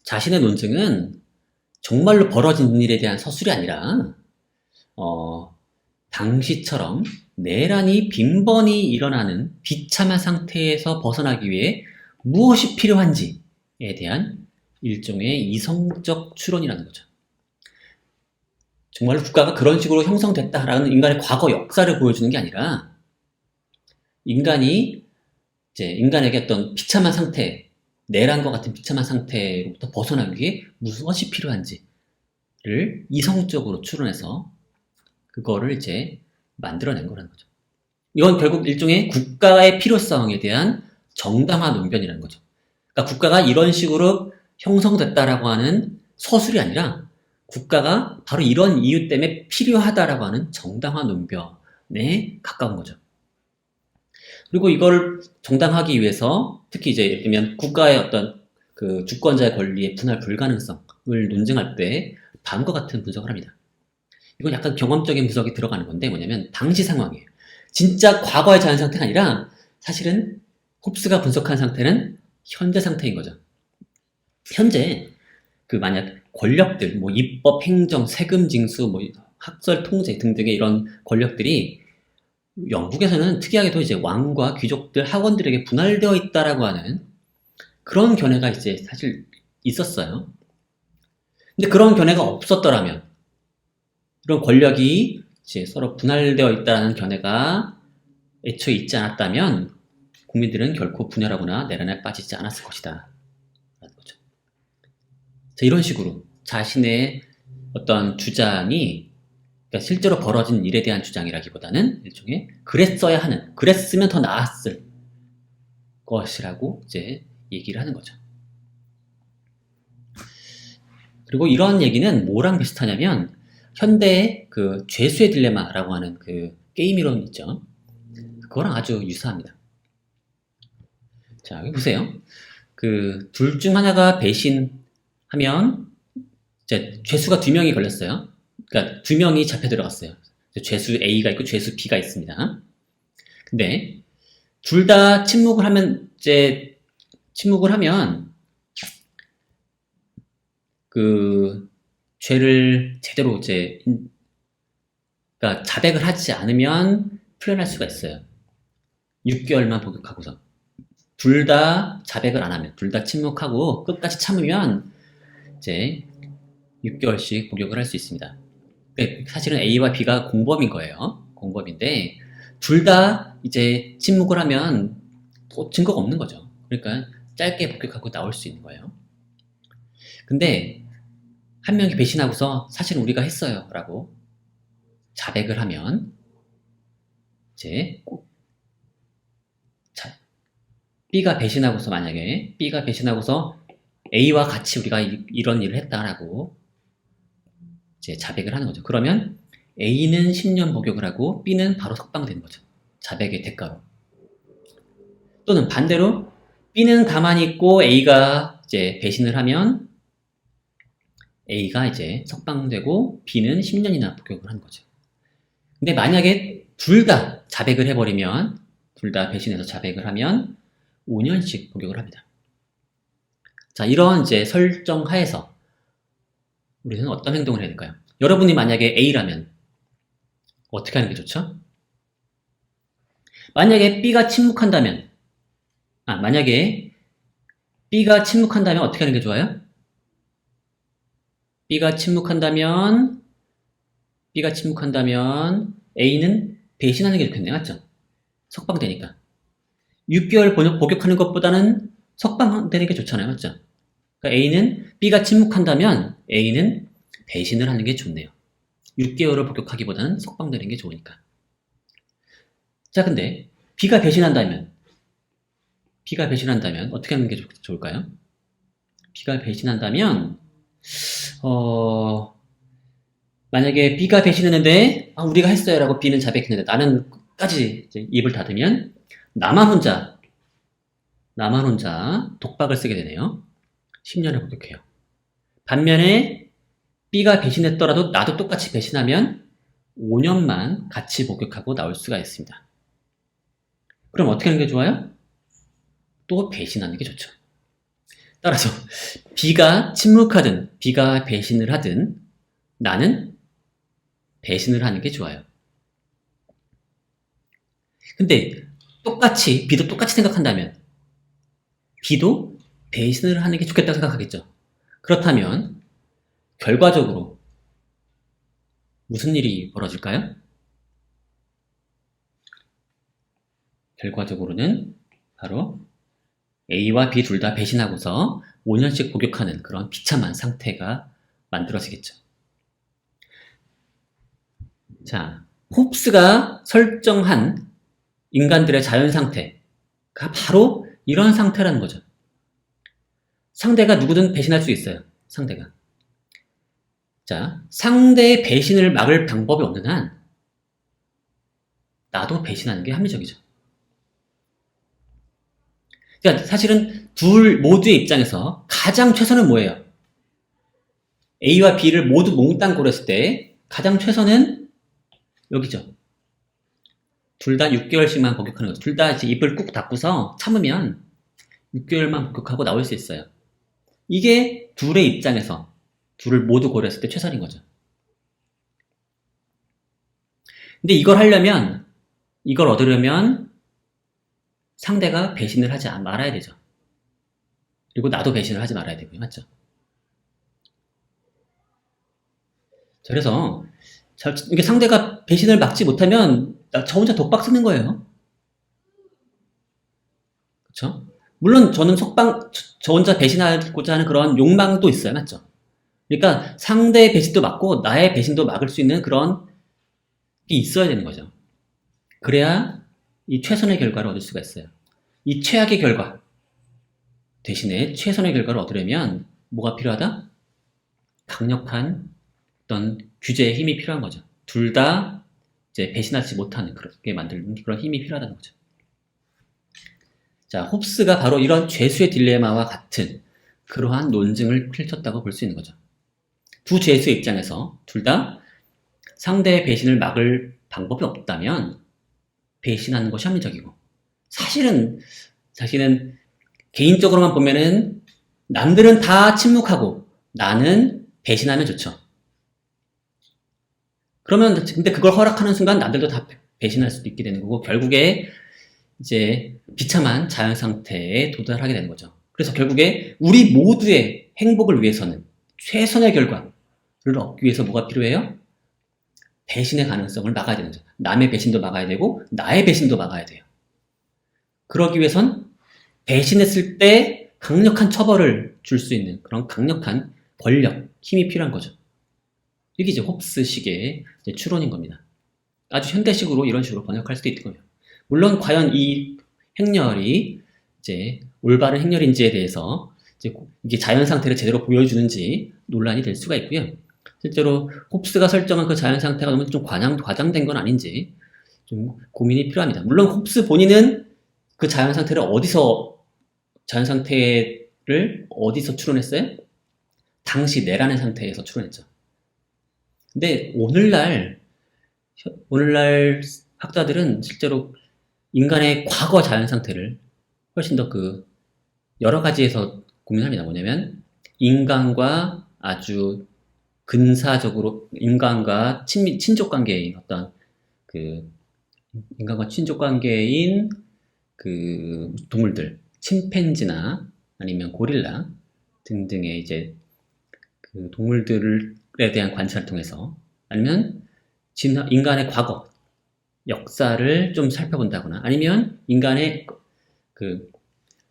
자신의 논증은 정말로 벌어진 일에 대한 서술이 아니라 당시처럼 내란이 빈번히 일어나는 비참한 상태에서 벗어나기 위해 무엇이 필요한지에 대한 일종의 이성적 추론이라는 거죠. 정말로 국가가 그런 식으로 형성됐다라는 인간의 과거 역사를 보여주는 게 아니라 인간에게 어떤 비참한 상태, 내란과 같은 비참한 상태로부터 벗어나기 위해 무엇이 필요한지를 이성적으로 추론해서 그거를 이제 만들어낸 거라는 거죠. 이건 결국 일종의 국가의 필요성에 대한 정당화 논변이라는 거죠. 그러니까 국가가 이런 식으로 형성됐다라고 하는 서술이 아니라 국가가 바로 이런 이유 때문에 필요하다라고 하는 정당화 논변에 가까운 거죠. 그리고 이걸 정당하기 위해서 특히 이제 예를 들면 국가의 어떤 그 주권자의 권리의 분할 불가능성을 논증할 때 다음과 같은 분석을 합니다. 이건 약간 경험적인 분석이 들어가는 건데 뭐냐면 당시 상황이에요. 진짜 과거의 자연 상태가 아니라 사실은 홉스가 분석한 상태는 현재 상태인 거죠. 현재 그 만약 권력들, 뭐 입법, 행정, 세금 징수, 뭐 학설 통제 등등의 이런 권력들이 영국에서는 특이하게도 이제 왕과 귀족들, 학원들에게 분할되어 있다라고 하는 그런 견해가 이제 사실 있었어요. 근데 그런 견해가 없었더라면, 이런 권력이 이제 서로 분할되어 있다라는 견해가 애초에 있지 않았다면, 국민들은 결코 분열하거나 내란에 빠지지 않았을 것이다. 라는 거죠. 자, 이런 식으로 자신의 어떤 주장이 그러니까 실제로 벌어진 일에 대한 주장이라기보다는 일종의 그랬으면 더 나았을 것이라고 이제 얘기를 하는 거죠. 그리고 이런 얘기는 뭐랑 비슷하냐면 현대의 그 죄수의 딜레마라고 하는 그 게임 이론 있죠. 그거랑 아주 유사합니다. 자, 여기 보세요. 그 둘 중 하나가 배신하면 이제 죄수가 2명이 걸렸어요. 그러니까 2명이 잡혀 들어갔어요. 죄수 A가 있고 죄수 B가 있습니다. 근데 둘 다 침묵을 하면 그 죄를 제대로 그러니까 자백을 하지 않으면 풀려날 수가 있어요. 6개월만 복역하고서. 둘 다 자백을 안 하면, 둘 다 침묵하고 끝까지 참으면 이제 6개월씩 복역을 할 수 있습니다. 사실은 A와 B가 공범인 거예요. 공범인데 둘 다 이제 침묵을 하면 또 증거가 없는 거죠. 그러니까 짧게 복역하고 나올 수 있는 거예요. 근데 한 명이 배신하고서 사실은 우리가 했어요 라고 자백을 하면 이제 B가 배신하고서 A와 같이 우리가 이런 일을 했다라고 이제 자백을 하는 거죠. 그러면 A는 10년 복역을 하고 B는 바로 석방되는 거죠. 자백의 대가로. 또는 반대로 B는 가만히 있고 A가 이제 배신을 하면 A가 이제 석방되고 B는 10년이나 복역을 하는 거죠. 근데 만약에 둘 다 자백을 해버리면, 둘 다 배신해서 자백을 하면 5년씩 복역을 합니다. 자, 이런 이제 설정 하에서 우리는 어떤 행동을 해야 될까요? 여러분이 만약에 A라면 어떻게 하는 게 좋죠? 만약에 B가 침묵한다면, 만약에 B가 침묵한다면 어떻게 하는 게 좋아요? B가 침묵한다면 A는 배신하는 게 좋겠네요. 맞죠? 석방되니까. 6개월 복역하는 것보다는 석방되는 게 좋잖아요. 맞죠? 그러니까 B가 침묵한다면 A는 배신을 하는 게 좋네요. 6개월을 복역하기보다는 석방되는 게 좋으니까. 자, 근데 B가 배신한다면 어떻게 하는 게 좋을까요? B가 배신한다면 만약에 B가 배신했는데 우리가 했어요 라고 B는 자백했는데 나는 끝까지 이제 입을 닫으면 나만 혼자 독박을 쓰게 되네요. 10년을 복역해요. 반면에 B가 배신했더라도 나도 똑같이 배신하면 5년만 같이 복역하고 나올 수가 있습니다. 그럼 어떻게 하는 게 좋아요? 또 배신하는 게 좋죠. 따라서 B가 침묵하든 B가 배신을 하든 나는 배신을 하는 게 좋아요. 근데 B도 똑같이 생각한다면 B도 배신을 하는 게 좋겠다고 생각하겠죠. 그렇다면 결과적으로 무슨 일이 벌어질까요? 결과적으로는 바로 A와 B 둘 다 배신하고서 5년씩 복역하는 그런 비참한 상태가 만들어지겠죠. 자, 홉스가 설정한 인간들의 자연 상태가 바로 이런 상태라는 거죠. 상대가 누구든 배신할 수 있어요. 상대가. 자, 상대의 배신을 막을 방법이 없는 한 나도 배신하는 게 합리적이죠. 그러니까 사실은 둘 모두의 입장에서 가장 최선은 뭐예요? A와 B를 모두 몽땅 고렸을 때 가장 최선은 여기죠. 둘 다 6개월씩만 복역하는 거죠. 둘 다 이제 입을 꾹 닫고서 참으면 6개월만 복역하고 나올 수 있어요. 이게 둘의 입장에서 둘을 모두 고렸을 때 최선인 거죠. 근데 이걸 얻으려면 상대가 배신을 하지 말아야 되죠. 그리고 나도 배신을 하지 말아야 되고요. 맞죠? 그래서 이게 상대가 배신을 막지 못하면 저 혼자 독박 쓰는 거예요. 그렇죠? 물론 저는 저 혼자 배신하고자 하는 그런 욕망도 있어요. 맞죠? 그러니까 상대의 배신도 막고 나의 배신도 막을 수 있는 그런 게 있어야 되는 거죠. 그래야 이 최선의 결과를 얻을 수가 있어요. 이 최악의 결과 대신에 최선의 결과를 얻으려면 뭐가 필요하다? 강력한 어떤 규제의 힘이 필요한 거죠. 둘 다 이제 배신하지 못하는 그렇게 만드는 그런 힘이 필요하다는 거죠. 자, 홉스가 바로 이런 죄수의 딜레마와 같은 그러한 논증을 펼쳤다고 볼 수 있는 거죠. 두 죄수의 입장에서 둘 다 상대의 배신을 막을 방법이 없다면 배신하는 것이 합리적이고, 사실은 개인적으로만 보면은 남들은 다 침묵하고 나는 배신하면 좋죠. 그러면 근데 그걸 허락하는 순간 남들도 다 배신할 수도 있게 되는 거고, 결국에 이제 비참한 자연 상태에 도달하게 되는 거죠. 그래서 결국에 우리 모두의 행복을 위해서는 최선의 결과를 얻기 위해서 뭐가 필요해요? 배신의 가능성을 막아야 되는 거죠. 남의 배신도 막아야 되고 나의 배신도 막아야 돼요. 그러기 위해선 배신했을 때 강력한 처벌을 줄 수 있는 그런 강력한 권력, 힘이 필요한 거죠. 이게 이제 홉스식의 추론인 겁니다. 아주 현대식으로 이런 식으로 번역할 수도 있는 거예요. 물론 과연 이 행렬이 이제 올바른 행렬인지에 대해서 이제 이게 자연 상태를 제대로 보여주는지 논란이 될 수가 있고요. 실제로 홉스가 설정한 그 자연 상태가 너무 좀 과장된 건 아닌지 좀 고민이 필요합니다. 물론 홉스 본인은 그 자연 상태를 어디서 추론했어요? 당시 내란의 상태에서 추론했죠. 근데 오늘날 학자들은 실제로 인간의 과거 자연 상태를 훨씬 더 여러 가지에서 고민합니다. 뭐냐면 인간과 아주 근사적으로 인간과 친족 관계인 인간과 친족 관계인 동물들, 침팬지나 아니면 고릴라 등등의 이제 동물들에 대한 관찰을 통해서 아니면 인간의 과거, 역사를 좀 살펴본다거나 아니면 인간의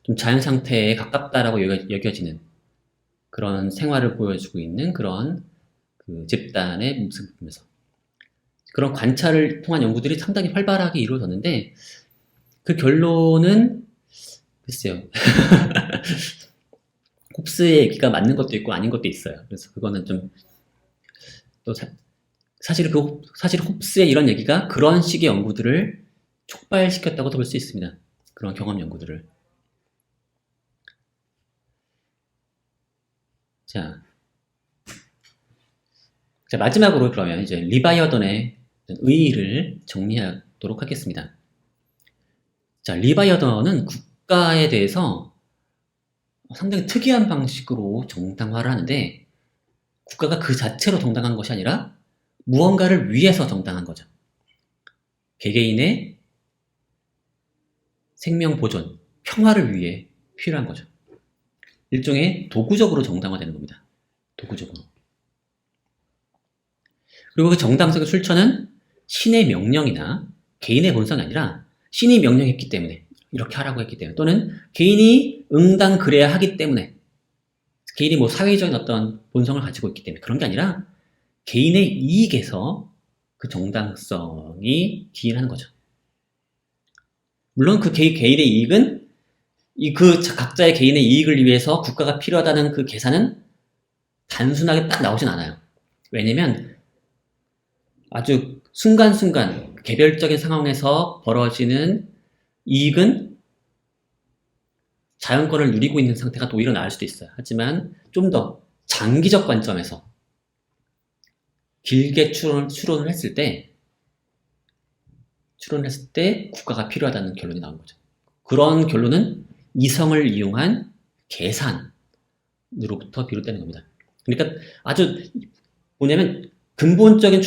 좀 자연 상태에 가깝다라고 여겨지는 그런 생활을 보여주고 있는 그런 집단의 모습을 보면서 그런 관찰을 통한 연구들이 상당히 활발하게 이루어졌는데 그 결론은 글쎄요. 홉스의 얘기가 맞는 것도 있고 아닌 것도 있어요. 그래서 그거는 좀 또 사실 홉스의 이런 얘기가 그런 식의 연구들을 촉발시켰다고도 볼 수 있습니다. 그런 경험 연구들을. 자, 마지막으로 그러면 이제 리바이어던의 의의를 정리하도록 하겠습니다. 자, 리바이어던은 국가에 대해서 상당히 특이한 방식으로 정당화를 하는데 국가가 그 자체로 정당한 것이 아니라 무언가를 위해서 정당한 거죠. 개개인의 생명 보존, 평화를 위해 필요한 거죠. 일종의 도구적으로 정당화되는 겁니다. 도구적으로. 그리고 그 정당성의 출처는 신의 명령이나 개인의 본성이 아니라 신이 명령했기 때문에 이렇게 하라고 했기 때문에 또는 개인이 응당 그래야 하기 때문에 개인이 뭐 사회적인 어떤 본성을 가지고 있기 때문에 그런 게 아니라 개인의 이익에서 그 정당성이 기인하는 거죠. 물론 그 개인의 이익은 각자의 개인의 이익을 위해서 국가가 필요하다는 그 계산은 단순하게 딱 나오진 않아요. 왜냐면 아주 순간순간 개별적인 상황에서 벌어지는 이익은 자연권을 누리고 있는 상태가 또 오히려 나을 수도 있어요. 하지만 좀 더 장기적 관점에서 길게 추론을 했을 때 국가가 필요하다는 결론이 나온 거죠. 그런 결론은 이성을 이용한 계산으로부터 비롯되는 겁니다. 그러니까 아주 뭐냐면 근본적인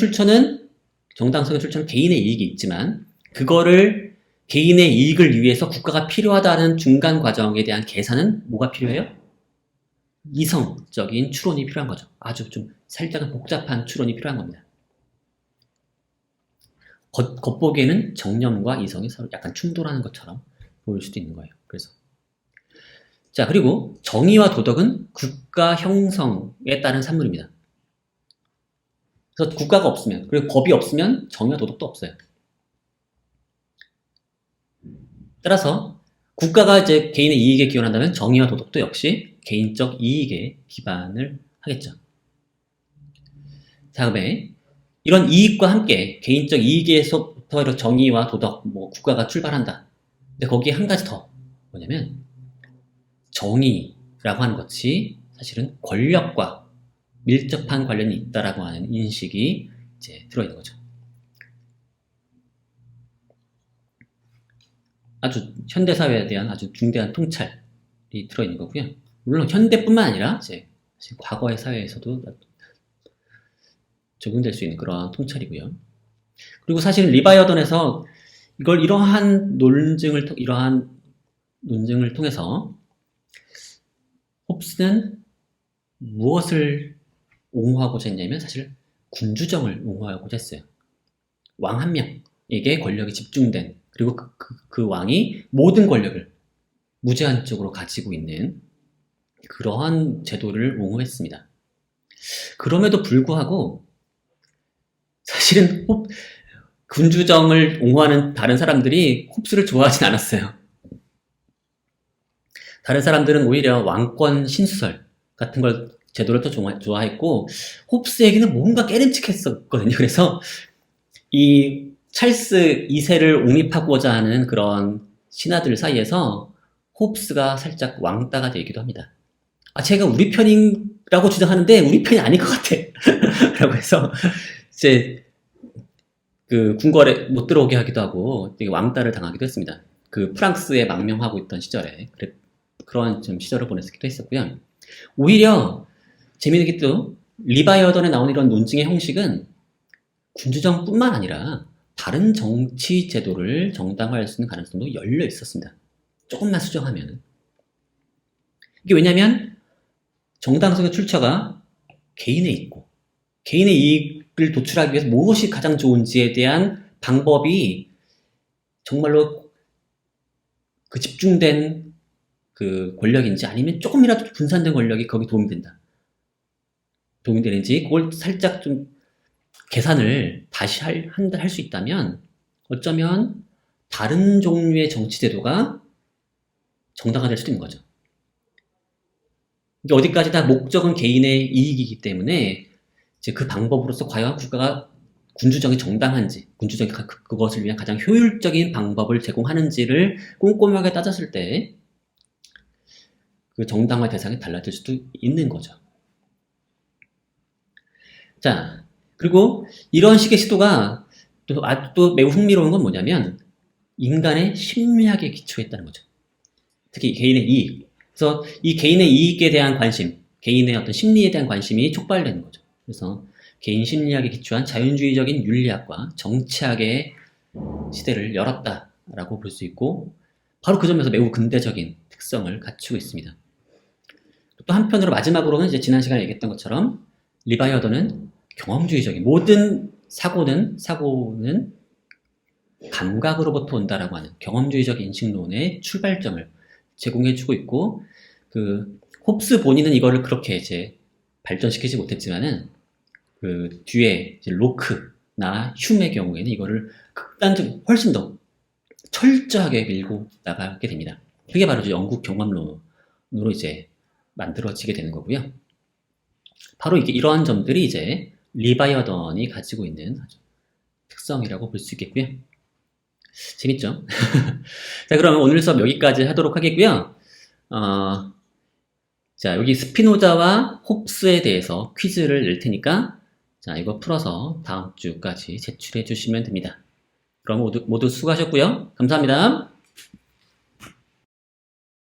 정당성의 출처는 개인의 이익이 있지만 그거를 개인의 이익을 위해서 국가가 필요하다는 중간 과정에 대한 계산은 뭐가 필요해요? 이성적인 추론이 필요한 거죠. 아주 좀 살짝은 복잡한 추론이 필요한 겁니다. 겉보기에는 정념과 이성이 서로 약간 충돌하는 것처럼 보일 수도 있는 거예요. 그래서 자, 그리고 정의와 도덕은 국가 형성에 따른 산물입니다. 그래서 국가가 없으면, 그리고 법이 없으면 정의와 도덕도 없어요. 따라서 국가가 이제 개인의 이익에 기원한다면 정의와 도덕도 역시 개인적 이익에 기반을 하겠죠. 다음에 이런 이익과 함께 개인적 이익에서부터 이런 정의와 도덕, 국가가 출발한다. 근데 거기에 한 가지 더 뭐냐면 정의라고 하는 것이 사실은 권력과 밀접한 관련이 있다라고 하는 인식이 이제 들어있는 거죠. 아주 현대사회에 대한 아주 중대한 통찰이 들어있는 거고요. 물론 현대뿐만 아니라 이제 과거의 사회에서도 적용될 수 있는 그런 통찰이고요. 그리고 사실 리바이어던에서 이러한 논증을 통해서 홉스는 무엇을 옹호하고자 했냐면 사실 군주정을 옹호하고자 했어요. 왕 한 명에게 권력이 집중된 그리고 그 왕이 모든 권력을 무제한적으로 가지고 있는 그러한 제도를 옹호했습니다. 그럼에도 불구하고 사실은 군주정을 옹호하는 다른 사람들이 홉스를 좋아하진 않았어요. 다른 사람들은 오히려 왕권 신수설 같은 걸 제도를 더 좋아했고, 홉스에게는 뭔가 깨름칙했었거든요. 그래서 이 찰스 2세를 옹립하고자 하는 그런 신하들 사이에서 홉스가 살짝 왕따가 되기도 합니다. 제가 우리 편이라고 주장하는데 우리 편이 아닌 것 같아. 라고 해서 이제 그 궁궐에 못 들어오게 하기도 하고 되게 왕따를 당하기도 했습니다. 그 프랑스에 망명하고 있던 시절에 그런 좀 시절을 보냈기도 했었고요. 오히려 재미있게도 리바이어던에 나오는 이런 논증의 형식은 군주정뿐만 아니라 다른 정치 제도를 정당화할 수 있는 가능성도 열려 있었습니다. 조금만 수정하면. 이게 왜냐면 정당성의 출처가 개인에 있고 개인의 이익을 도출하기 위해서 무엇이 가장 좋은지에 대한 방법이 정말로 그 집중된 그 권력인지 아니면 조금이라도 분산된 권력이 거기 도움이 되는지 그걸 살짝 좀 계산을 다시 할 수 있다면 어쩌면 다른 종류의 정치 제도가 정당화될 수도 있는 거죠. 이게 어디까지나 목적은 개인의 이익이기 때문에 이제 그 방법으로서 과연 국가가 군주정이 정당한지, 군주정이 그것을 위한 가장 효율적인 방법을 제공하는지를 꼼꼼하게 따졌을 때 그 정당화 대상이 달라질 수도 있는 거죠. 자, 그리고 이런 식의 시도가 또 매우 흥미로운 건 뭐냐면 인간의 심리학에 기초했다는 거죠. 특히 개인의 이익. 그래서 이 개인의 이익에 대한 관심, 개인의 어떤 심리에 대한 관심이 촉발되는 거죠. 그래서 개인 심리학에 기초한 자연주의적인 윤리학과 정치학의 시대를 열었다라고 볼 수 있고 바로 그 점에서 매우 근대적인 특성을 갖추고 있습니다. 또 한편으로 마지막으로는 이제 지난 시간에 얘기했던 것처럼 리바이어던은 경험주의적인 모든 사고는 감각으로부터 온다라고 하는 경험주의적 인식론의 출발점을 제공해주고 있고 그 홉스 본인은 이거를 그렇게 이제 발전시키지 못했지만은 그 뒤에 이제 로크나 흉의 경우에는 이거를 극단적 훨씬 더 철저하게 밀고 나가게 됩니다. 그게 바로 이제 영국 경험론으로 이제 만들어지게 되는 거고요. 바로 이러한 점들이 이제 리바이어던이 가지고 있는 특성이라고 볼 수 있겠고요. 재밌죠? 자, 그러면 오늘 수업 여기까지 하도록 하겠고요. 자, 여기 스피노자와 홉스에 대해서 퀴즈를 낼 테니까 자, 이거 풀어서 다음 주까지 제출해 주시면 됩니다. 그럼 모두 수고하셨고요. 감사합니다.